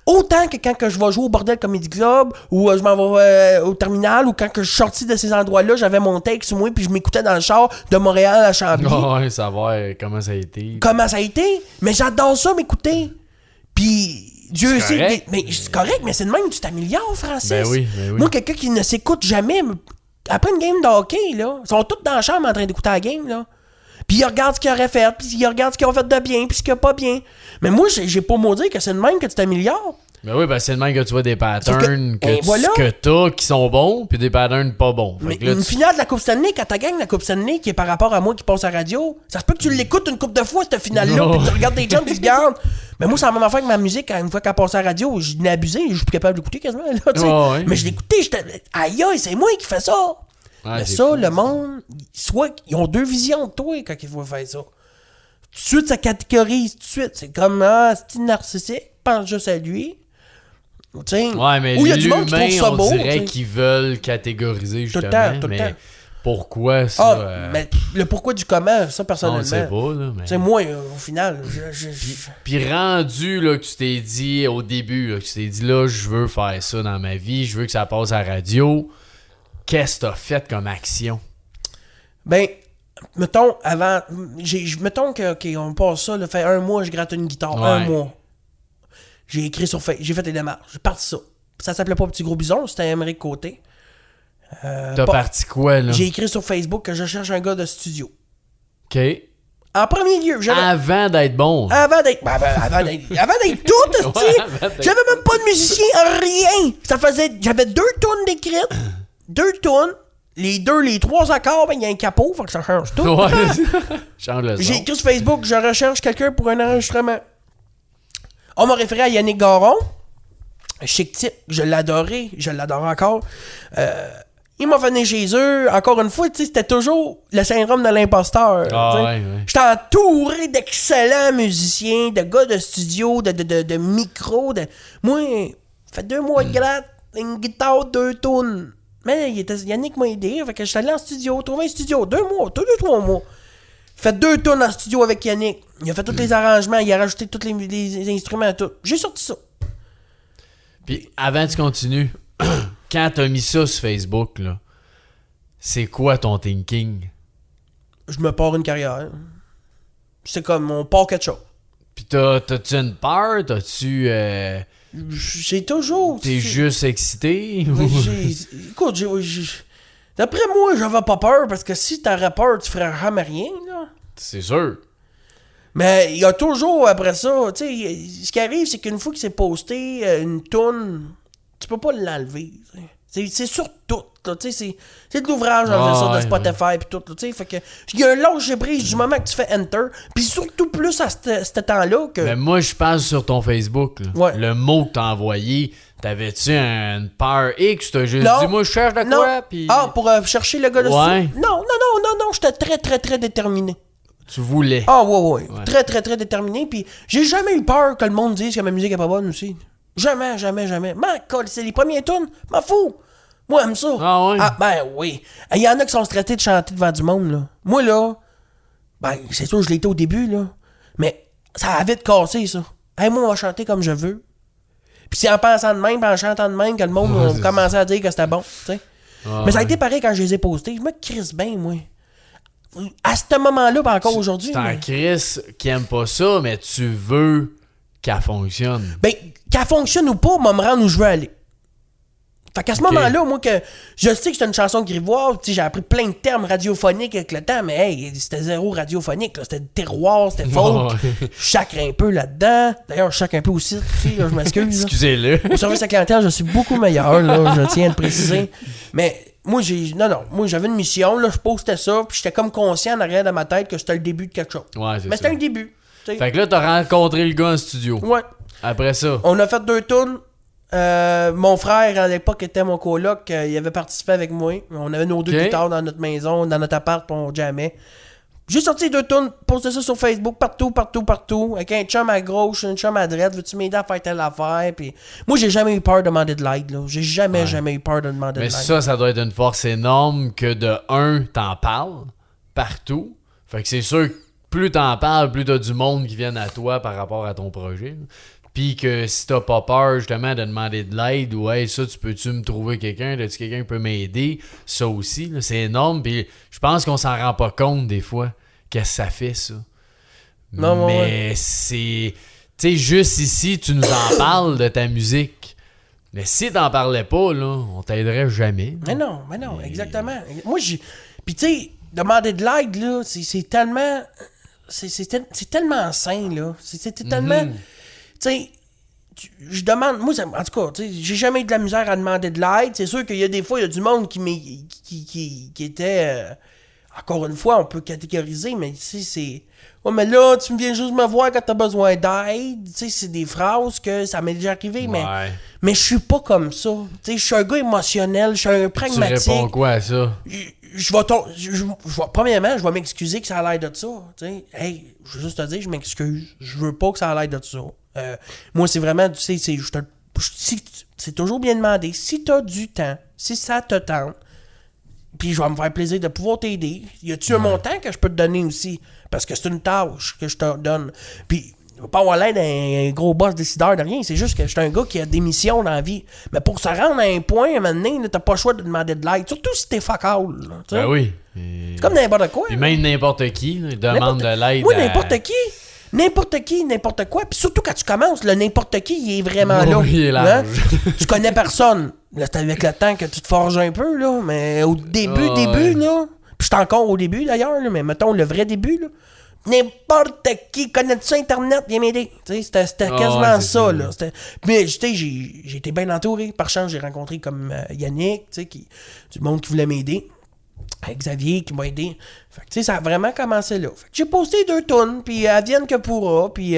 Autant que quand que je vais jouer au Bordel Comedy Club, ou je m'en vais au terminal, ou quand que je suis sorti de ces endroits-là, j'avais mon texte sur moi, puis je m'écoutais dans le char de Montréal à Chambly. Ah ouais, savoir comment ça a été. Comment ça a été? Mais j'adore ça, m'écouter. Puis, Dieu C'est sait. correct. Mais c'est correct, mais c'est de même que tu t'améliores, Francis. Ben oui. Moi, quelqu'un qui ne s'écoute jamais, après une game de hockey, là, ils sont tous dans la chambre en train d'écouter la game, là. Puis ils regardent ce qu'ils auraient fait, puis ils regardent ce qu'ils ont fait de bien, puis ce qu'il n'y a pas bien. Mais moi, j'ai pas mot dire que c'est de même que tu t'améliores. Ben oui, ben c'est le même que tu vois des patterns et voilà. que t'as qui sont bons, puis des patterns pas bons. Fait Mais que là, une finale de la Coupe Stanley, quand ta gang la Coupe Stanley qui est par rapport à moi qui passe à la radio, ça se peut que tu l'écoutes une couple de fois, cette finale-là, Non. puis tu regardes tes chums, puis tu regardes. Mais moi, c'est la même affaire que ma musique, une fois qu'elle passe à la radio, je l'ai abusé, je suis plus capable d'écouter quasiment, là, tu sais. Ouais. Mais je l'écoutais, j'étais. Aïe, aïe, c'est moi qui fais ça. Ouais, Mais c'est ça, fou. le monde, soit ils ont deux visions de toi quand ils vont faire ça. Tout de suite, ça catégorise tout de suite. C'est comme, c'est narcissique, pense juste à lui. Tu sais. Ouais, mais Ou il y a du monde qui l'humain, trouve ça on beau. dirait tu sais. qu'ils veulent catégoriser, Tout justement. le temps, tout le mais temps. pourquoi ça? Mais le pourquoi du comment, ça, on personnellement. le sait pas, là. Mais... Tu sais, moi, au final, Puis rendu, là, que tu t'es dit au début, là, que tu t'es dit, là, je veux faire ça dans ma vie, je veux que ça passe à la radio, qu'est-ce que t'as fait comme action? ben, mettons, avant, mettons qu'on passe ça, là, fait un mois, je gratte une guitare, Ouais. un mois. J'ai écrit sur Facebook, j'ai fait les démarches, j'ai parti ça. Ça s'appelait pas Petit Gros Bison, c'était Émeric Côté. T'as pas- parti quoi, là? J'ai écrit sur Facebook que je cherche un gars de studio. OK. En premier lieu, j'avais... Avant d'être bon. Avant d'être tout, esti, Ouais, avant d'être- j'avais même pas de musicien, rien. J'avais 2 tonnes d'écrites, 2 tonnes, les 3 accords, ben il y a un capot, faut que ça change tout. Ouais. Change le son. J'ai écrit sur Facebook, je recherche quelqu'un pour un enregistrement. On m'a référé à Yannick Garon, chic type, je l'adorais, je l'adore encore. Il m'a venu chez eux, encore une fois, tu sais, c'était toujours le syndrome de l'imposteur. Ah, tu sais. ouais. J'étais entouré d'excellents musiciens, de gars de studio, de micro. Moi, fait 2 mois de gratte, une guitare, 2 tonnes. Mais Yannick m'a aidé, fait que j'étais allé en studio, trouvé un studio, 2 mois, 2-3 mois. Fait 2 tonnes en studio avec Yannick. Il a fait tous les arrangements, il a rajouté tous les instruments, tout. J'ai sorti ça. Puis avant que tu continues, quand t'as mis ça sur Facebook, là, c'est quoi ton thinking? Je me pars une carrière. C'est comme, on part quelque chose. Puis t'as-tu une peur? T'as-tu... J'ai toujours... T'es juste excité? Écoute, d'après moi, j'avais pas peur, parce que si t'aurais peur, tu ferais jamais rien, là. C'est sûr. Mais il y a toujours, après ça, tu sais, ce qui arrive, c'est qu'une fois qu'il s'est posté une toune, tu peux pas l'enlever. C'est sur tout, là, tu sais, c'est de l'ouvrage en faisant ça, de ouais, Spotify pis tout, là, tu sais, fait que il y a un lâcher prise du moment que tu fais Enter, puis surtout plus à ce temps-là que... Mais moi, je pense sur ton Facebook, là, Ouais. le mot que t'as envoyé, t'avais-tu une peur X? T'as juste Non. dit, moi, je cherche de Non. quoi? Puis Pour chercher le gars de Ouais. studio? Non, j'étais très, très, très déterminé. tu voulais. Ouais. Très, très, très déterminé. Puis j'ai jamais eu peur que le monde dise que ma musique est pas bonne aussi. Jamais. Ma colle, c'est les premiers tunes. M'en fous. Moi, j'aime ça. Ah ouais? Ben oui. Il y en a qui sont stressés de chanter devant du monde, là. Moi, là, ben, c'est sûr, je l'étais au début, là. Mais ça a vite cassé, ça. Hey, moi, on va chanter comme je veux. Puis c'est en pensant de même, puis en chantant de même, que le monde Ouais, a c'est commencé à dire que c'était bon, tu sais. Ah, Mais ça a ouais. été pareil quand je les ai postés. Je me crisse bien, moi. À ce moment-là, pas encore aujourd'hui. C'est un mais- Chris qui aime pas ça, mais tu veux qu'elle fonctionne. Ben, qu'elle fonctionne ou pas, moi, me rendre où je veux aller. Fait qu'à ce moment-là, moi, que je sais que c'est une chanson grivoise, tu sais, j'ai appris plein de termes radiophoniques avec le temps, mais hey, c'était zéro radiophonique, là. C'était terroir, c'était folk. Ouais. Je sacre un peu là-dedans. D'ailleurs, je sacre un peu aussi, là, je m'excuse. là. Excusez-le. Au service à la clientèle, je suis beaucoup meilleur, là, je tiens à le préciser. Mais moi, moi, j'avais une mission, là, je postais ça, puis j'étais comme conscient en arrière de ma tête que c'était le début de quelque chose. Ouais, c'est Mais ça. c'était un début. tu sais. Fait que là, t'as rencontré le gars en studio. Ouais. Après ça. On a fait 2 tunes. Mon frère, à l'époque, était mon coloc. Il avait participé avec moi. On avait nos 2 Ok. guitares dans notre maison, dans notre appart, puis on jammait. J'ai sorti 2 tunes, posté ça sur Facebook, partout, avec un chum à gauche, un chum à droite, veux-tu m'aider à faire telle affaire, puis moi, j'ai jamais eu peur de demander de l'aide, là. J'ai jamais eu peur de demander de l'aide. Mais ça doit être une force énorme que de t'en parles partout. Fait que c'est sûr que plus t'en parles, plus t'as du monde qui vienne à toi par rapport à ton projet. Puis que si t'as pas peur justement de demander de l'aide ou hey, ça tu peux-tu me trouver quelqu'un, as-tu quelqu'un qui peut m'aider, ça aussi, là, c'est énorme. Puis je pense qu'on s'en rend pas compte des fois qu'est-ce que ça fait ça. Non, mais c'est. Tu sais, juste ici, tu nous en parles de ta musique. Mais si t'en parlais pas, là, on t'aiderait jamais. Mais non, exactement. Moi, puis tu sais, demander de l'aide, là, c'est tellement. C'est tellement sain, là. C'est tellement. Tu sais, je demande. Moi, en tout cas, tu sais, j'ai jamais eu de la misère à demander de l'aide. C'est sûr qu'il y a des fois, il y a du monde qui était. Encore une fois, on peut catégoriser, mais tu sais, c'est. Ouais, mais là, tu me viens juste me voir quand t'as besoin d'aide. Tu sais, c'est des phrases que ça m'est déjà arrivé, mais je suis pas comme ça. Tu sais, je suis un gars émotionnel, je suis un pragmatique. Tu réponds quoi à ça? Premièrement, je vais m'excuser que ça a l'air de ça. T'sais. Hey, je veux juste te dire, je m'excuse. Je veux pas que ça a l'air de ça. Moi, c'est vraiment, tu sais, c'est toujours bien demandé. Si t'as du temps, si ça te tente, puis je vais me faire plaisir de pouvoir t'aider. Y a-tu un montant que je peux te donner aussi? Parce que c'est une tâche que je te donne. Puis, je vais pas avoir l'air d'un gros boss décideur de rien. C'est juste que je suis un gars qui a des missions dans la vie. Mais pour se rendre à un point, à un moment donné, t'as pas le choix de demander de l'aide. Surtout si t'es fuck all. Là, ben oui. C'est comme n'importe quoi. Puis même n'importe qui là, demande de l'aide. Oui, n'importe qui, n'importe quoi. Puis surtout quand tu commences, le n'importe qui, il est vraiment là. Il est large. Tu connais personne. Là, c'est avec le temps que tu te forges un peu, là. Mais au début, là. Puis je suis encore au début, d'ailleurs, là. Mais mettons, le vrai début, là. N'importe qui connaît ça, Internet, viens m'aider. C'était quasiment ça, là. Mais, tu sais, j'ai été bien entouré. Par chance, j'ai rencontré comme Yannick, tu sais, du monde qui voulait m'aider. Xavier qui m'a aidé. Fait que, tu sais, ça a vraiment commencé là. Fait que j'ai posté 2 tunes, puis advienne que pourra, puis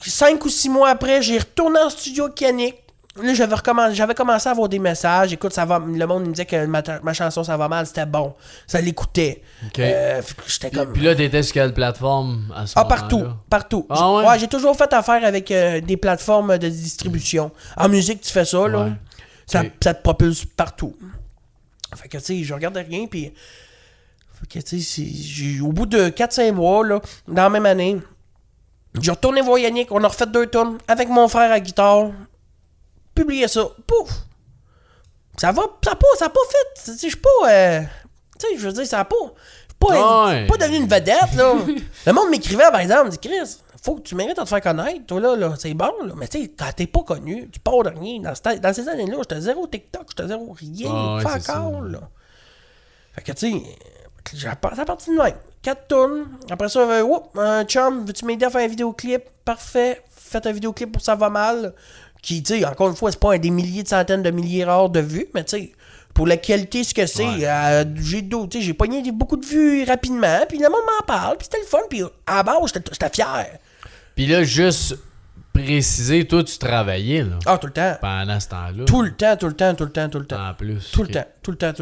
5 ou 6 mois après, j'ai retourné en studio avec Yannick. Là, j'avais commencé à avoir des messages. Écoute, ça va. Le monde me disait que ma chanson, ça va mal, c'était bon. Ça l'écoutait. Okay. J'étais comme. Puis là, t'étais sur quelle plateforme à ce moment-là? Partout. Ah ouais? J'ai toujours fait affaire avec des plateformes de distribution. En musique, tu fais ça, là. Ouais. Ça te propulse partout. Fait que, tu sais, je regardais rien, puis. Fait que, tu sais, au bout de 4-5 mois, là, dans la même année, j'ai retourné voir Yannick, on a refait 2 tunes avec mon frère à guitare. Publié ça. Pouf! Ça a pas fait. Tu sais, je suis pas. Tu sais, je veux dire, ça a pas. Pas devenu une vedette, là. Le monde m'écrivait, par exemple, il dit Chris, faut que tu mérites de te faire connaître, toi, là, c'est bon, là. Mais tu sais, quand t'es pas connu, tu pars de rien. Dans ces années-là, j'étais zéro TikTok, j'étais zéro rien. Fuck all, là. Fait que, tu sais, j'ai parti de même. 4 tonnes. Après ça, un chum, veux-tu m'aider à faire un vidéoclip? Parfait. Faites un vidéoclip pour Ça va mal. Qui, tu sais, encore une fois, c'est pas des milliers, de centaines de milliers rares de vues, mais tu sais, pour la qualité, ce que c'est, j'ai pogné beaucoup de vues rapidement, puis le monde m'en parle, puis c'était le fun, puis à la base, j'étais fier. Puis là, juste préciser, toi, tu travaillais, là. Ah, tout le temps. Pendant ce temps-là. Tout le temps. En plus. Tout le temps.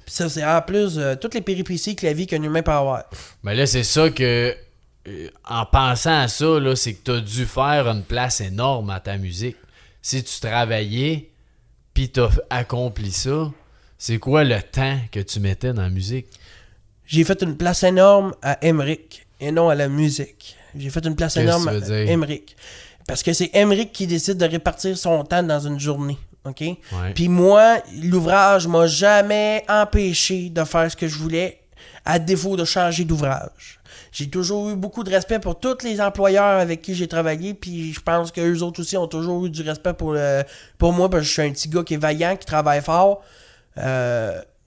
Puis ça, c'est en plus, toutes les péripéties que la vie qu'un humain peut avoir. Mais là, c'est ça que... en pensant à ça, là, c'est que tu as dû faire une place énorme à ta musique. Si tu travaillais, puis tu as accompli ça, c'est quoi le temps que tu mettais dans la musique? J'ai fait une place énorme à Emmerich et non à la musique. J'ai fait une place énorme à Emmerich. Parce que c'est Emmerich qui décide de répartir son temps dans une journée. OK? Ouais. Puis moi, l'ouvrage m'a jamais empêché de faire ce que je voulais, à défaut de changer d'ouvrage. J'ai toujours eu beaucoup de respect pour tous les employeurs avec qui j'ai travaillé, puis je pense qu'eux autres aussi ont toujours eu du respect pour moi, parce que je suis un petit gars qui est vaillant, qui travaille fort.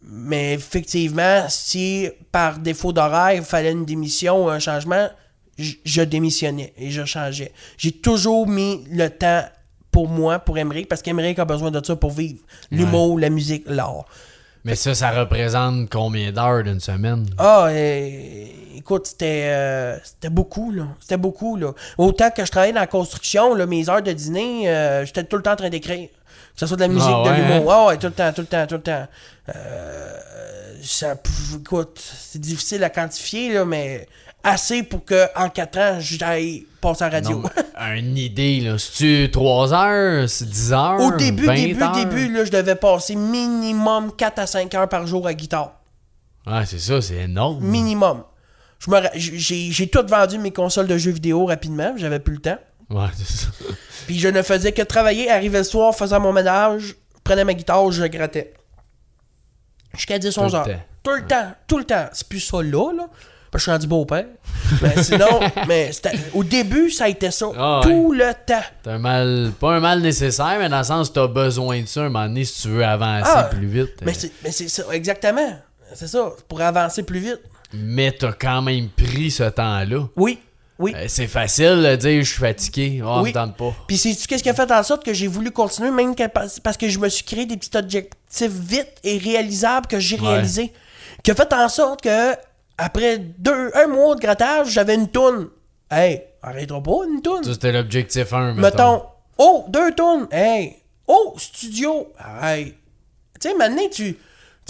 Mais effectivement, si par défaut d'horaire, il fallait une démission ou un changement, je démissionnais et je changeais. J'ai toujours mis le temps pour moi, pour Emmerich, parce qu'Emmerich a besoin de ça pour vivre. L'humour, la musique, l'art. Mais ça représente combien d'heures d'une semaine? Ah, écoute, c'était beaucoup, là. C'était beaucoup, là. Autant que je travaillais dans la construction, là, mes heures de dîner, j'étais tout le temps en train d'écrire. Que ce soit de la musique, de l'humour. Ah ouais, tout le temps. Écoute, c'est difficile à quantifier, là, mais assez pour qu'en 4 ans, j'aille passer à la radio. Non, une idée, là. C'est-tu 3 heures? C'est 10 heures? Au début, 20 heures? là, je devais passer minimum 4 à 5 heures par jour à guitare. Ouais, c'est ça, c'est énorme. Minimum. J'ai tout vendu mes consoles de jeux vidéo rapidement, j'avais plus le temps. Ouais, c'est ça. Puis je ne faisais que travailler, arrivais le soir, faisais mon ménage, prenais ma guitare, je grattais. Jusqu'à 10-11 heures. Tout le temps. C'est plus ça là. Parce que je suis rendu beau-père. Mais sinon, au début, ça a été ça. Tout le temps. T'as pas un mal nécessaire, mais dans le sens que t'as besoin de ça un moment donné si tu veux avancer plus vite. Mais c'est ça, exactement. C'est ça, pour avancer plus vite. Mais t'as quand même pris ce temps-là. Oui. C'est facile de dire je suis fatigué. Oh, me tente pas. Puis sais-tu qu'est-ce qui a fait en sorte que j'ai voulu continuer, même parce que je me suis créé des petits objectifs vite et réalisables que j'ai réalisés. Qui a fait en sorte que après 1 mois de grattage, j'avais une toune. Hey, arrêtera pas une toune. Ça, c'était l'objectif 1, mettons. 2 tounes. Hey. Studio. Hey. Tu sais, maintenant,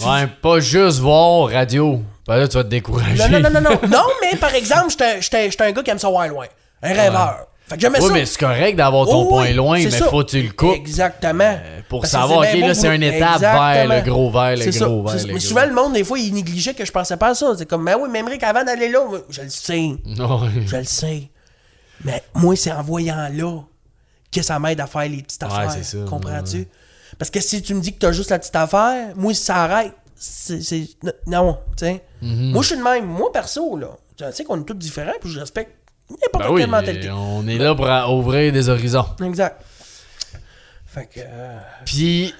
Ouais, pas juste voir radio. Ben là, tu vas te décourager. Non. Non, mais par exemple, j'étais un gars qui aime ça voir loin. Un rêveur. Fait que j'aimais ça. Oui, mais c'est correct d'avoir ton point loin, mais faut que tu le coupes. Exactement. Pour savoir, OK, là, c'est une étape vers le gros verre, Mais souvent, le monde, des fois, il négligeait que je pensais pas à ça. C'est comme, oui, mais Émeric, avant d'aller là, je le sais. Je le sais. Mais moi, c'est en voyant là que ça m'aide à faire les petites affaires. C'est ça. Comprends-tu? Parce que si tu me dis que t'as juste la petite affaire, moi, si ça arrête, non, tu sais. Moi, je suis de même. Moi, perso, là, tu sais qu'on est tous différents, puis je respecte n'importe quelle mentalité. On est là pour ouvrir des horizons. Exact. Fait que... Puis,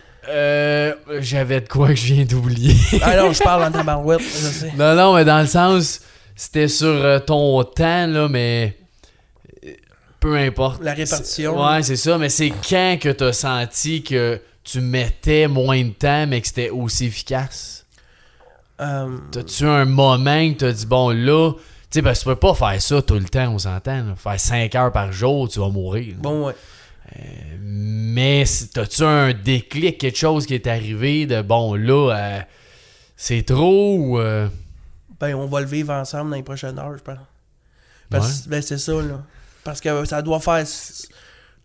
j'avais de quoi que je viens d'oublier. Non, je parle en tabarouette, je sais. Non, mais dans le sens, c'était sur ton temps, là, mais... Peu importe. La répartition. Ouais, c'est ça, mais c'est quand que t'as senti que tu mettais moins de temps, mais que c'était aussi efficace? T'as-tu un moment que t'as dit, bon, là... Tu sais, parce que tu peux pas faire ça tout le temps, on s'entend. Là. Faire 5 heures par jour, tu vas mourir. Bon, ouais. Mais t'as-tu un déclic, quelque chose qui est arrivé de, bon, là, c'est trop ou... Ben, on va le vivre ensemble dans les prochaines heures, je pense. Ben, c'est ça, là. Parce que ça doit faire...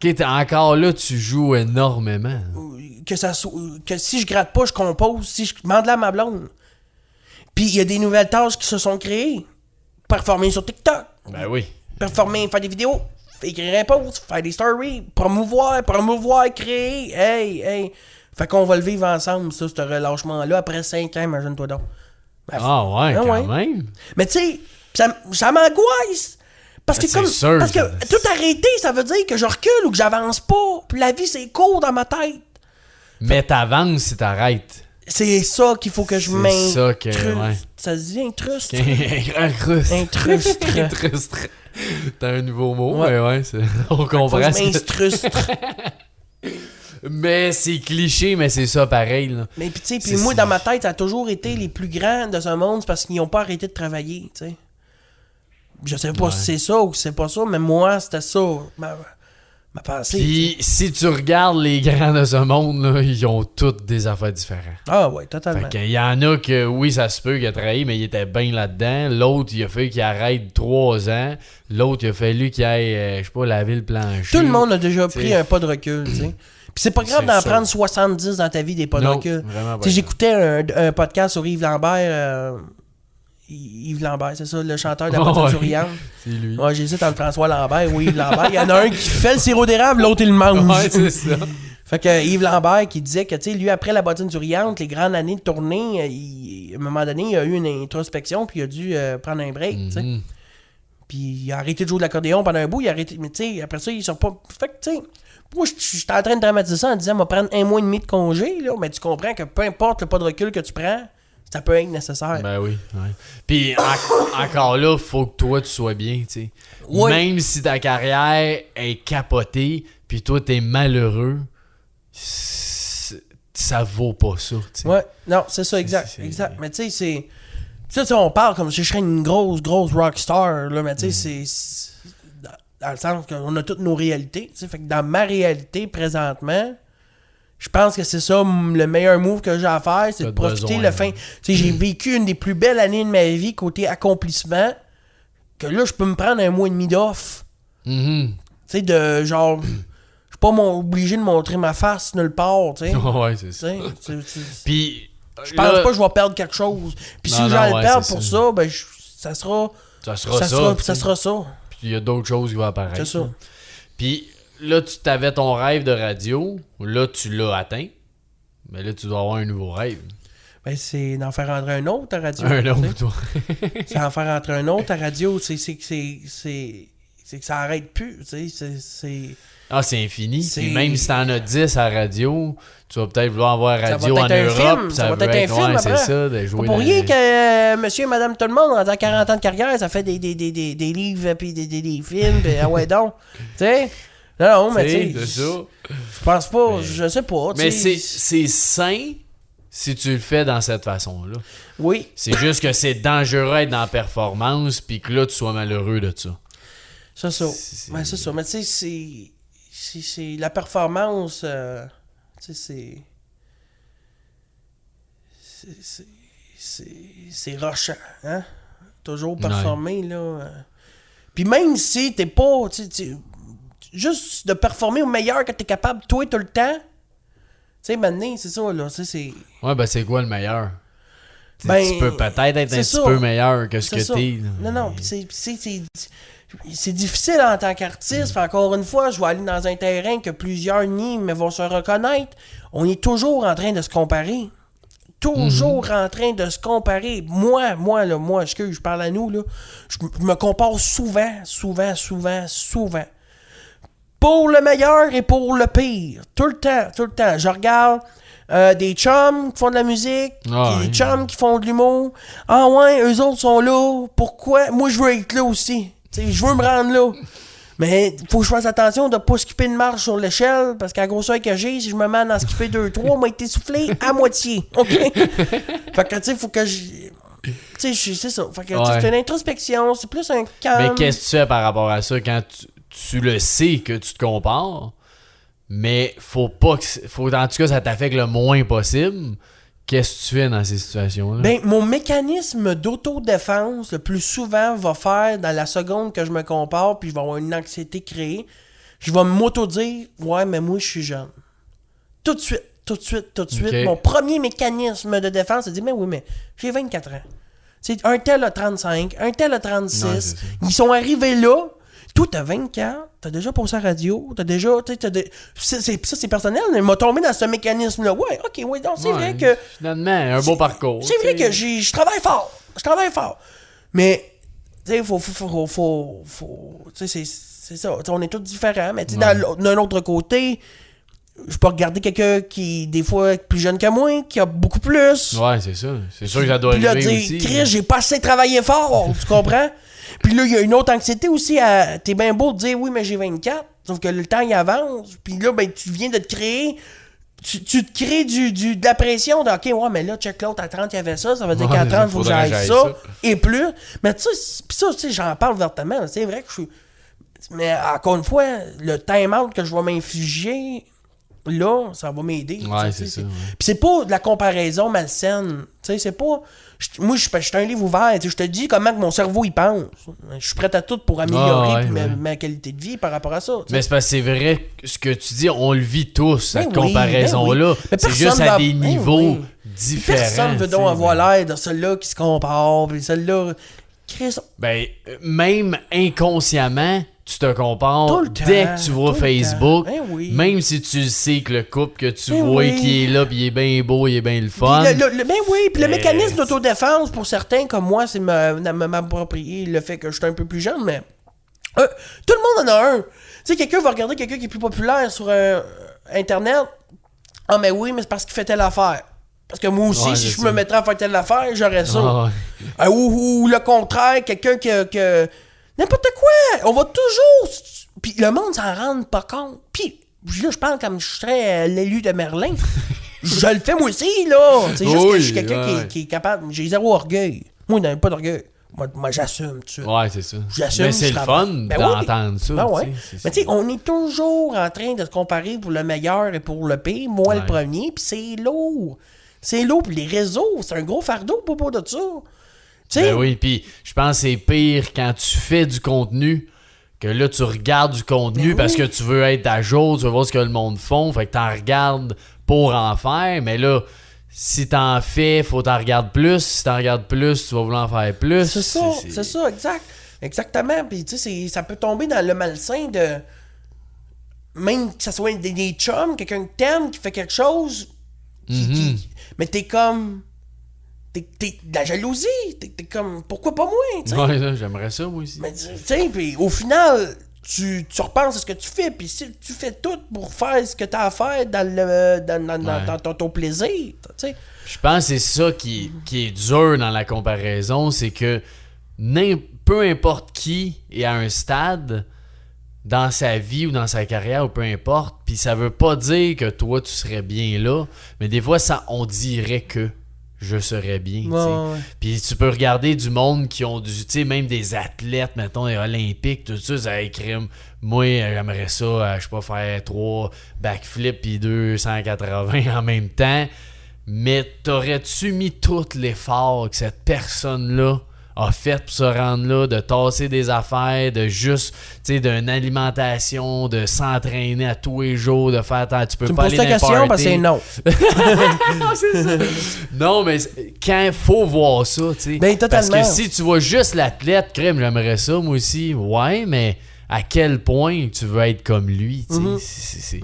OK, encore là, tu joues énormément. Que si je gratte pas, je compose. Si je demande à ma blonde. Puis il y a des nouvelles tâches qui se sont créées. Performer sur TikTok. Ben oui. Performer, faire des vidéos. Écrire un post. Faire des stories. Promouvoir, créer. Hey. Fait qu'on va le vivre ensemble, ça, ce relâchement-là. Après 5 ans, imagine-toi donc. Quand même. Mais tu sais, ça m'angoisse. Parce que tout arrêter, ça veut dire que je recule ou que j'avance pas. Puis la vie, c'est court dans ma tête. Mais t'avances si t'arrêtes. C'est ça qu'il faut que je m'intrustre. C'est ça que, ouais. Ça se dit intrustre? Intrustre. T'as un nouveau mot, ouais, on comprend. M'intrustre. Mais c'est cliché, mais c'est ça pareil. Là. Mais tu sais, moi, dans ma tête, ça a toujours été les plus grands de ce monde, c'est parce qu'ils n'ont pas arrêté de travailler, tu sais. Je sais pas si c'est ça ou si c'est pas ça, mais moi, c'était ça, ma pensée. Puis, si tu regardes les grands de ce monde, là, ils ont toutes des affaires différentes. Ah ouais, totalement. Fait qu'il y en a que, oui, ça se peut qu'il a travaillé, mais il était bien là-dedans. L'autre, il a fallu qu'il arrête 3 ans. L'autre, il a fallu qu'il aille, je sais pas, laver le plancher. Tout le monde a déjà pris un pas de recul, tu sais. Puis c'est pas grave d'en prendre 70 dans ta vie, des pas de recul. Tu sais, j'écoutais un podcast sur Yves Lambert... Yves Lambert, c'est ça, le chanteur de la boîte souriante. C'est lui. Ouais, j'hésite entre François Lambert ou Yves Lambert. Il y en a un qui fait le sirop d'érable, l'autre il le mange. Ouais, c'est ça. Fait que Yves Lambert qui disait que, tu sais, lui, après la bottine souriante, les grandes années de tournée, à un moment donné, il a eu une introspection, puis il a dû prendre un break, tu sais. Puis il a arrêté de jouer de l'accordéon pendant un bout, il a arrêté, mais tu sais, après ça, il sort pas. Fait que, tu sais, moi, j'étais en train de dramatiser ça en disant, on va prendre 1 mois et demi de congé, là, mais tu comprends que peu importe le pas de recul que tu prends, ça peut être nécessaire. Ben oui, ouais. Puis encore là, faut que toi tu sois bien, tu sais. Oui. Même si ta carrière est capotée, puis toi t'es malheureux, ça vaut pas ça, tu sais. Ouais, non, c'est ça, exact. Mais tu sais, c'est... Tu sais, on parle comme si je serais une grosse rockstar, là, mais tu sais, c'est... Dans le sens qu'on a toutes nos réalités, tu sais. Fait que dans ma réalité, présentement, je pense que c'est ça le meilleur move que j'ai à faire, c'est de profiter le fin... Tu sais, j'ai vécu une des plus belles années de ma vie, côté accomplissement, que là, je peux me prendre un mois et demi d'off. Mm-hmm. Tu sais, de genre... Je suis pas obligé de montrer ma face nulle part, tu sais. Ouais, c'est ça. Puis... Je pense pas que je vais perdre quelque chose. Puis si j'ai à le perdre pour ça, ben ça sera ça. Puis il y a d'autres choses qui vont apparaître. C'est ça. Puis là, tu t'avais ton rêve de radio. Là, tu l'as atteint. Mais là, tu dois avoir un nouveau rêve. Ben, c'est d'en faire rentrer un autre à radio. Un autre, toi. C'est d'en faire rentrer un autre à radio. C'est que ça arrête plus. C'est... Ah, c'est infini. Puis même si t'en as 10 à la radio, tu vas peut-être vouloir avoir radio en Europe. Europe. Ça va être un film après. C'est ça, de jouer. Pour rien que monsieur et madame tout le monde, dans 40 ans de carrière, ça fait des livres, puis des films, puis ah ouais donc. Tu sais? Non, mais tu sais. Je pense pas, je sais pas. Mais c'est sain si tu le fais dans cette façon-là. Oui. C'est juste que c'est dangereux d'être dans la performance, puis que là, tu sois malheureux de ça. C'est ça. Mais c'est ça. Mais tu sais, c'est la performance, tu sais, c'est rushant, hein? Toujours performer, là. Puis même si t'es pas, juste de performer au meilleur que t'es capable, toi, tout le temps, tu sais, maintenant, c'est ça, là, c'est... Ouais, ben c'est quoi le meilleur? Ben, tu peux peut-être être un petit peu meilleur que ce que t'es. Non, puis c'est difficile en tant qu'artiste. Encore une fois, je vais aller dans un terrain que plusieurs nient, mais vont se reconnaître. On est toujours en train de se comparer. Toujours en train de se comparer. Moi, excuse, je parle à nous, là. Je me compare souvent. Pour le meilleur et pour le pire. Tout le temps. Je regarde des chums qui font de la musique, des chums qui font de l'humour. Ah ouais, eux autres sont là. Pourquoi? Moi, je veux être là aussi. T'sais, je veux me rendre là. Mais faut que je fasse attention de pas skipper une marche sur l'échelle, parce qu'à la grosseur que j'ai, si je me mets à en skipper 2-3, m'a été soufflé à moitié. OK? Fait que, tu sais, faut que je... Tu sais, c'est ça. Fait que c'est une introspection, c'est plus un calme. Mais qu'est-ce que tu fais par rapport à ça quand tu le sais que tu te compares, mais faut pas que... Faut en tout cas ça t'affecte le moins possible. Qu'est-ce que tu fais dans ces situations-là? Ben, mon mécanisme d'autodéfense, le plus souvent, va faire dans la seconde que je me compare, puis je vais avoir une anxiété créée, je vais m'auto-dire « Ouais, mais moi, je suis jeune. » Tout de suite. Okay. Mon premier mécanisme de défense, c'est de dire « Mais oui, mais j'ai 24 ans. » Un tel a 35, un tel a 36. Non, ils sont arrivés là. Toi, t'as 24, t'as déjà passé à la radio, t'as déjà... c'est personnel, mais il m'a tombé dans ce mécanisme-là. Ouais, OK, ouais, donc c'est vrai que... Finalement, un beau parcours. C'est vrai que je travaille fort. Mais, tu sais, faut tu sais, c'est ça. T'sais, on est tous différents, mais tu sais, d'un autre côté, je peux regarder quelqu'un qui, des fois, est plus jeune que moi, qui a beaucoup plus. Ouais, c'est ça. C'est sûr que ça doit arriver aussi. Chris, j'ai pas assez travaillé fort, tu comprends? Puis là, il y a une autre anxiété aussi à... T'es bien beau de dire, oui, mais j'ai 24. Sauf que le temps, il avance. Puis là, ben, tu viens de te créer... Tu te crées de la pression de, OK, ouais, mais là, check l'autre, à 30, il y avait ça. Ça veut dire qu'à 30, il faut que j'aille ça. Et plus. Mais tu sais, j'en parle ouvertement. C'est vrai que je suis... Mais encore une fois, le time-out que je vais m'infliger... Là, ça va m'aider. Ouais, c'est ça. Ouais. Puis c'est pas de la comparaison malsaine. Tu sais, c'est pas... Moi, je suis un livre ouvert. Je te dis comment que mon cerveau, il pense. Je suis prêt à tout pour améliorer ma qualité de vie par rapport à ça. T'sais. Mais c'est parce que c'est vrai, ce que tu dis, on le vit tous, cette comparaison-là. Oui. C'est juste à des niveaux différents. Personne veut donc avoir l'air de celui-là qui se compare, puis celui-là... Ben, même inconsciemment... Tu te compares dès que tu vois Facebook, même si tu sais que le couple que tu vois qui est là, puis il est bien beau, il est bien le fun. Puis le mécanisme d'autodéfense, pour certains comme moi, c'est m'approprier le fait que je suis un peu plus jeune, mais tout le monde en a un. Tu sais, quelqu'un va regarder quelqu'un qui est plus populaire sur Internet. Ah, mais oui, mais c'est parce qu'il fait telle affaire. Parce que moi aussi, si je me mettrais à faire telle affaire, j'aurais ça. Ou le contraire, quelqu'un que n'importe quoi! On va toujours... Puis le monde s'en rend pas compte. Puis là, je parle comme je serais l'élu de Merlin. Je le fais moi aussi, là. C'est juste que je suis quelqu'un ouais. qui est capable. J'ai zéro orgueil. Moi, je n'ai pas d'orgueil. Moi, j'assume tout ça. Ouais, c'est ça. J'assume. Mais c'est le fun Ben d'entendre ça. Ben ouais. Tu sais, Mais tu sais, on est toujours en train de se comparer pour le meilleur et pour le pire. Moi, Ouais. le premier, puis c'est lourd. C'est lourd, puis les réseaux, c'est un gros fardeau pour propos de ça. Tu sais, Ben oui, puis je pense que c'est pire quand tu fais du contenu, que là, tu regardes du contenu Ben parce oui. que tu veux être à jour, tu veux voir ce que le monde font, fait que t'en regardes pour en faire, mais là, si t'en fais, faut t'en regarder plus. Si t'en regardes plus, tu vas vouloir en faire plus. c'est ça, exact. Exactement. Puis tu sais, ça peut tomber dans le malsain de... Même que ça soit des chums, quelqu'un que t'aimes, qui fait quelque chose, mais t'es comme... T'es de la jalousie. T'es comme... Pourquoi pas moi, tu sais? Ouais, ça, j'aimerais ça, moi aussi. Mais tu sais, puis au final, tu repenses à ce que tu fais, puis si tu fais tout pour faire ce que t'as à faire dans ton plaisir, tu sais. Je pense que c'est ça qui est dur dans la comparaison, c'est que peu importe qui est à un stade dans sa vie ou dans sa carrière ou peu importe, puis ça veut pas dire que toi tu serais bien là, mais des fois on dirait que je serais bien, tu sais. Ouais. Puis tu peux regarder du monde qui ont tu sais, même des athlètes, mettons, des olympiques, tout ça, ça écrit, moi, j'aimerais ça, je sais pas, faire 3 backflips puis 280 en même temps, mais t'aurais-tu mis tout l'effort que cette personne-là a fait pour se rendre là, de tasser des affaires, de juste, tu sais, d'une alimentation, de s'entraîner à tous les jours, de faire tu peux Tu me pas poses aller ta dans un question parce que c'est party. non. C'est ça. Non, mais quand il faut voir ça, tu sais. Ben, totalement. Parce que si tu vois juste l'athlète, crème, j'aimerais ça, moi aussi. Ouais, mais à quel point tu veux être comme lui, tu sais.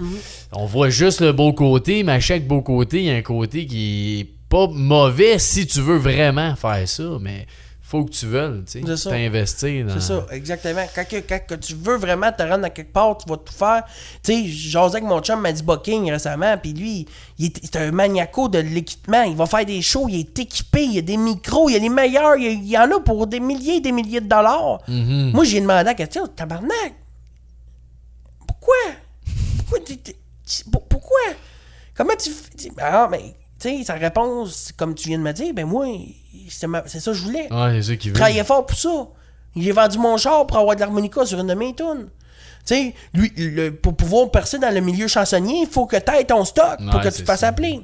On voit juste le beau côté, mais à chaque beau côté, il y a un côté qui est pas mauvais si tu veux vraiment faire ça, mais faut que tu veuilles, tu C'est sais, ça. t'investir dans... C'est ça, exactement. Quand tu veux vraiment te rendre à quelque part, tu vas tout faire. Tu sais, j'osais avec mon chum Maddie Bucking récemment, puis lui, c'est un maniaco de l'équipement. Il va faire des shows, il est équipé, il y a des micros, il y a les meilleurs, il y en a pour des milliers et des milliers de dollars. Moi, j'ai demandé la question, tabarnak, pourquoi? Pourquoi? Comment tu fais? Ah, mais, tu sais, sa réponse, comme tu viens de me dire, ben moi, c'est ça que je voulais. Ouais, c'est ça qu'il veut. Travaillais fort pour ça. J'ai vendu mon char pour avoir de l'harmonica sur une de mes tunes. Tu sais, lui, pour pouvoir percer dans le milieu chansonnier, il faut que tu aies ton stock pour Ouais, que tu te fasses ça. appeler.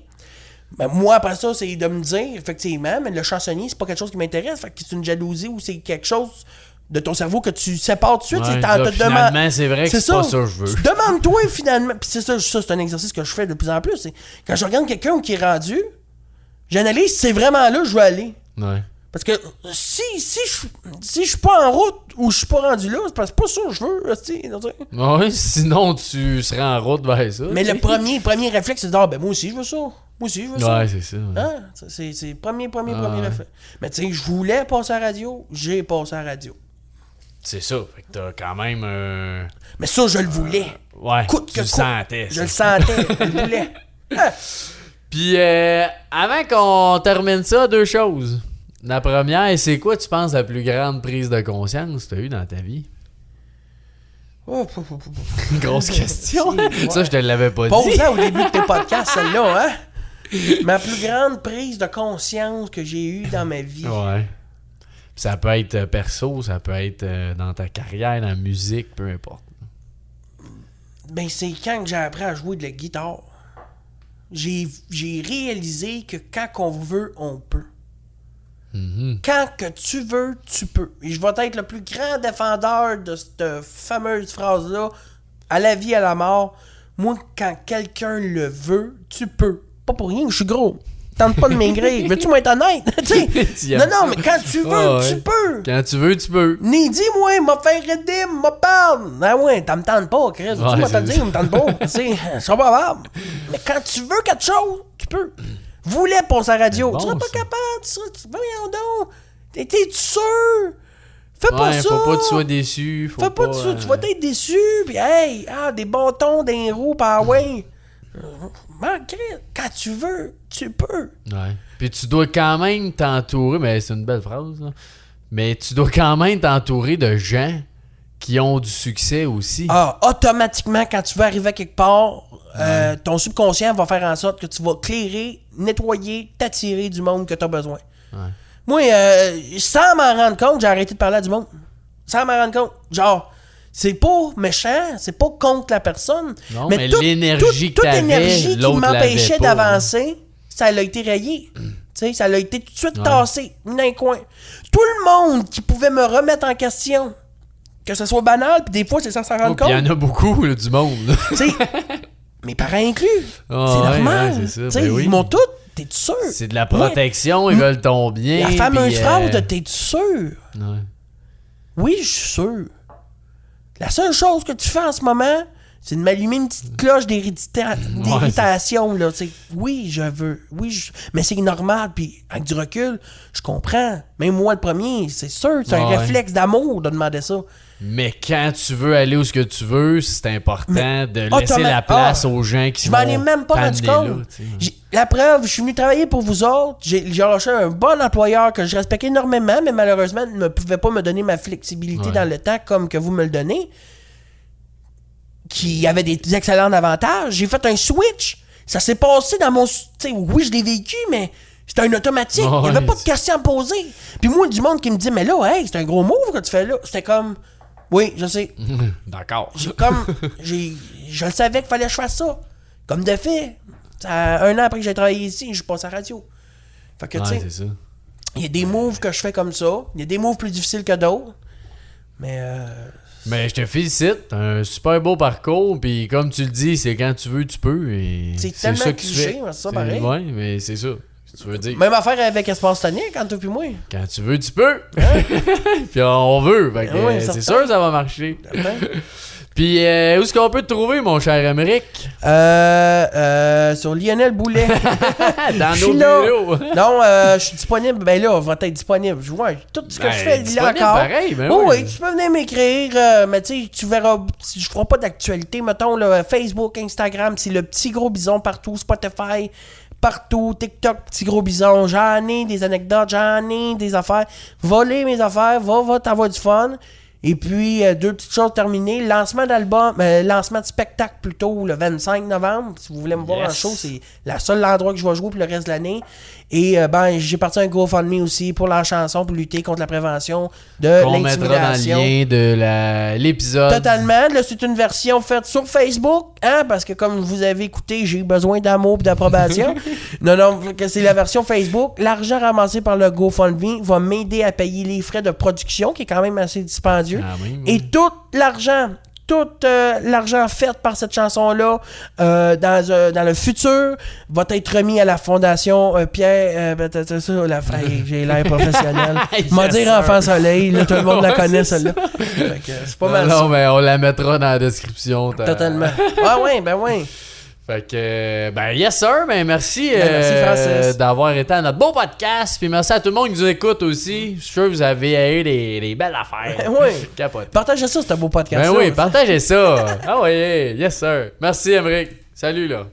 Ben, moi, après ça, c'est de me dire, effectivement, mais le chansonnier, c'est pas quelque chose qui m'intéresse. Fait que c'est une jalousie ou c'est quelque chose de ton cerveau que tu sépares tout de suite. Ouais, C'est là, finalement, c'est vrai que c'est pas ça que je veux. Demande-toi, finalement. Puis ça, c'est un exercice que je fais de plus en plus. C'est quand je regarde quelqu'un qui est rendu, j'analyse si c'est vraiment là que je veux aller. Ouais. Parce que si je suis pas en route ou je suis pas rendu là, c'est parce que c'est pas ça que je veux. Tu sais. Ouais, sinon tu serais en route vers ça. Mais tu le sais. premier réflexe, c'est de dire, ben moi aussi je veux ça. Moi aussi je veux ça. Ouais, c'est ça. Ouais. Hein? C'est le premier ouais. réflexe. Mais tu sais, je voulais passer à la radio, j'ai passé à la radio. C'est ça. Fait que t'as quand même un... Mais ça, je le voulais. Ouais, Coûte tu que le coûte. sentais. Je ça. le sentais, je le voulais. Ah. Puis, avant qu'on termine ça, 2 choses. La première, c'est quoi, tu penses, la plus grande prise de conscience que tu as eue dans ta vie? Grosse question. Ouais. Ça, je te l'avais pas dit. Pose-la au début de tes podcasts, celle-là, hein? Ma plus grande prise de conscience que j'ai eue dans ma vie. Ouais. Puis ça peut être perso, ça peut être dans ta carrière, dans la musique, peu importe. Ben, c'est quand j'ai appris à jouer de la guitare. J'ai réalisé que quand on veut, on peut. Quand que tu veux, tu peux. Et je vais être le plus grand défendeur de cette fameuse phrase-là, à la vie, à la mort. Moi, quand quelqu'un le veut, tu peux. Pas pour rien, je suis gros. Tente pas de maigrir. Veux-tu m'être honnête? Non, mais quand tu veux, tu peux. Quand tu veux, tu peux. Ni dis-moi, m'a fait aider, m'a parle. Ah ouais, t'en me tentes pas, Chris. Tu m'as te le dire, me tente pas. C'est probable. Mais quand tu veux quelque chose, tu peux. Voulais passer à la radio. Bon, tu serais pas ça. capable. Voyons donc. T'es-tu sûr? Fais pas ça. Faut pas que tu sois déçu. Fais pas ça. Tu vas être déçu. Puis hey, des bâtons d'un roue, par ouais. Quand tu veux, tu peux. Ouais. Puis tu dois quand même t'entourer, mais c'est une belle phrase, là. Mais tu dois quand même t'entourer de gens qui ont du succès aussi. Automatiquement, quand tu veux arriver à quelque part, ton subconscient va faire en sorte que tu vas clairer, nettoyer, t'attirer du monde que tu as besoin. Ouais. Moi, sans m'en rendre compte, j'ai arrêté de parler à du monde. Sans m'en rendre compte. Genre, c'est pas méchant, c'est pas contre la personne. Non, mais l'énergie que toute t'avais, l'énergie qui l'autre m'empêchait l'avait pas, d'avancer, ça a été rayé. Tu sais, ça a été tout de suite Ouais. tassé, mis dans un coin. Tout le monde qui pouvait me remettre en question, que ce soit banal, puis des fois, c'est sans s'en rendre Puis il y compte. en a beaucoup, là, du monde. Tu sais, mes parents inclus. Ah, C'est ouais, normal. ouais, c'est ça, Tu sais, ben oui. ils m'ont tout. T'es-tu sûr? C'est de la protection, ils veulent ton bien. La fameuse puis, phrase de t'es-tu sûr? Ouais. Oui, je suis sûr. La seule chose que tu fais en ce moment, c'est de m'allumer une petite cloche d'irritation. Là. Tu sais, oui, je veux. Mais c'est normal. Puis avec du recul, je comprends. Même moi, le premier, c'est sûr. C'est un Ouais. réflexe d'amour de demander ça. Mais quand tu veux aller où ce que tu veux, c'est important de laisser automa- la place Ah, aux gens qui Je vont m'en ai même pas rendu t'amener compte. là, tu sais. La preuve, je suis venu travailler pour vous autres. J'ai lâché un bon employeur que je respecte énormément, mais malheureusement, il ne pouvait pas me donner ma flexibilité Ouais. dans le temps comme que vous me le donnez. Qui avait des excellents avantages. J'ai fait un switch. Ça s'est passé dans mon... Tu sais, oui, je l'ai vécu, mais c'était un automatique. Il n'y avait Ouais, pas de questions à poser. Puis moi, du monde qui me dit, mais là, hey, c'est un gros move que tu fais là. C'était comme... Oui, je sais. D'accord. Je le savais qu'il fallait que je fasse ça. Comme de fait. Un an après que j'ai travaillé ici, je passe à la radio. Fait que, tu Ouais, sais, c'est ça. il y a des moves que je fais comme ça. Il y a des moves plus difficiles que d'autres. Mais, Mais je te félicite, t'as un super beau parcours, puis comme tu le dis, c'est quand tu veux, tu peux, et C'est c'est tellement ça que tu cliché, fais. mais c'est ça pareil. Ouais, mais c'est ça, que tu veux dire. même affaire avec Espace Tonique, quand toi puis moi. Quand tu veux, tu peux. Puis on veut, fait que, Ouais, c'est certain. sûr que ça va marcher. Hein? Puis où est-ce qu'on peut te trouver, mon cher Émeric? Sur Lionel Boulet. Dans Je nos suis là. bureaux. Non, je suis disponible. Ben là, on va être disponible. Je vois tout ce que je fais là disponible encore. pareil, ben Oh, oui. oui, tu peux venir m'écrire, mais tu sais, tu verras, je ferai pas d'actualité. Mettons, là, Facebook, Instagram, c'est le petit gros bison partout, Spotify, partout, TikTok, petit gros bison. J'en ai des anecdotes, j'en ai des affaires. Voler mes affaires, va t'avoir du fun. Et puis, deux petites choses terminées. Lancement d'album, lancement de spectacle plutôt le 25 novembre. Si vous voulez me voir en show, c'est le seul endroit que je vais jouer pour le reste de l'année. Et j'ai parti un GoFundMe aussi pour la chanson, pour lutter contre la prévention de On mettra dans le l'intimidation. lien de l'épisode. Totalement. Là, c'est une version faite sur Facebook, hein, parce que comme vous avez écouté, j'ai besoin d'amour et d'approbation. non, que c'est la version Facebook. L'argent ramassé par le GoFundMe va m'aider à payer les frais de production, qui est quand même assez dispendieux. Ah oui, oui. Et tout l'argent fait par cette chanson-là dans le futur va être remis à la fondation Pierre. C'est ça, j'ai l'air professionnel. M'a Yes, dire sir. Enfant Soleil, là, tout le monde la Ouais, connaît, c'est celle-là. Fait que, c'est pas mal non, ça. mais on la mettra dans la description. Totalement. Ah ouais, ben ouais. Fait que, ben yes sir, ben merci, merci, Francis. d'avoir été à notre beau podcast, puis merci à tout le monde qui nous écoute aussi. Je suis sûr que vous avez eu des belles affaires. Ben oui. Capote. Partagez ça, c'est un beau podcast. Ben oui, partagez ça. Ah oui, yes sir. Merci Émeric. Salut là.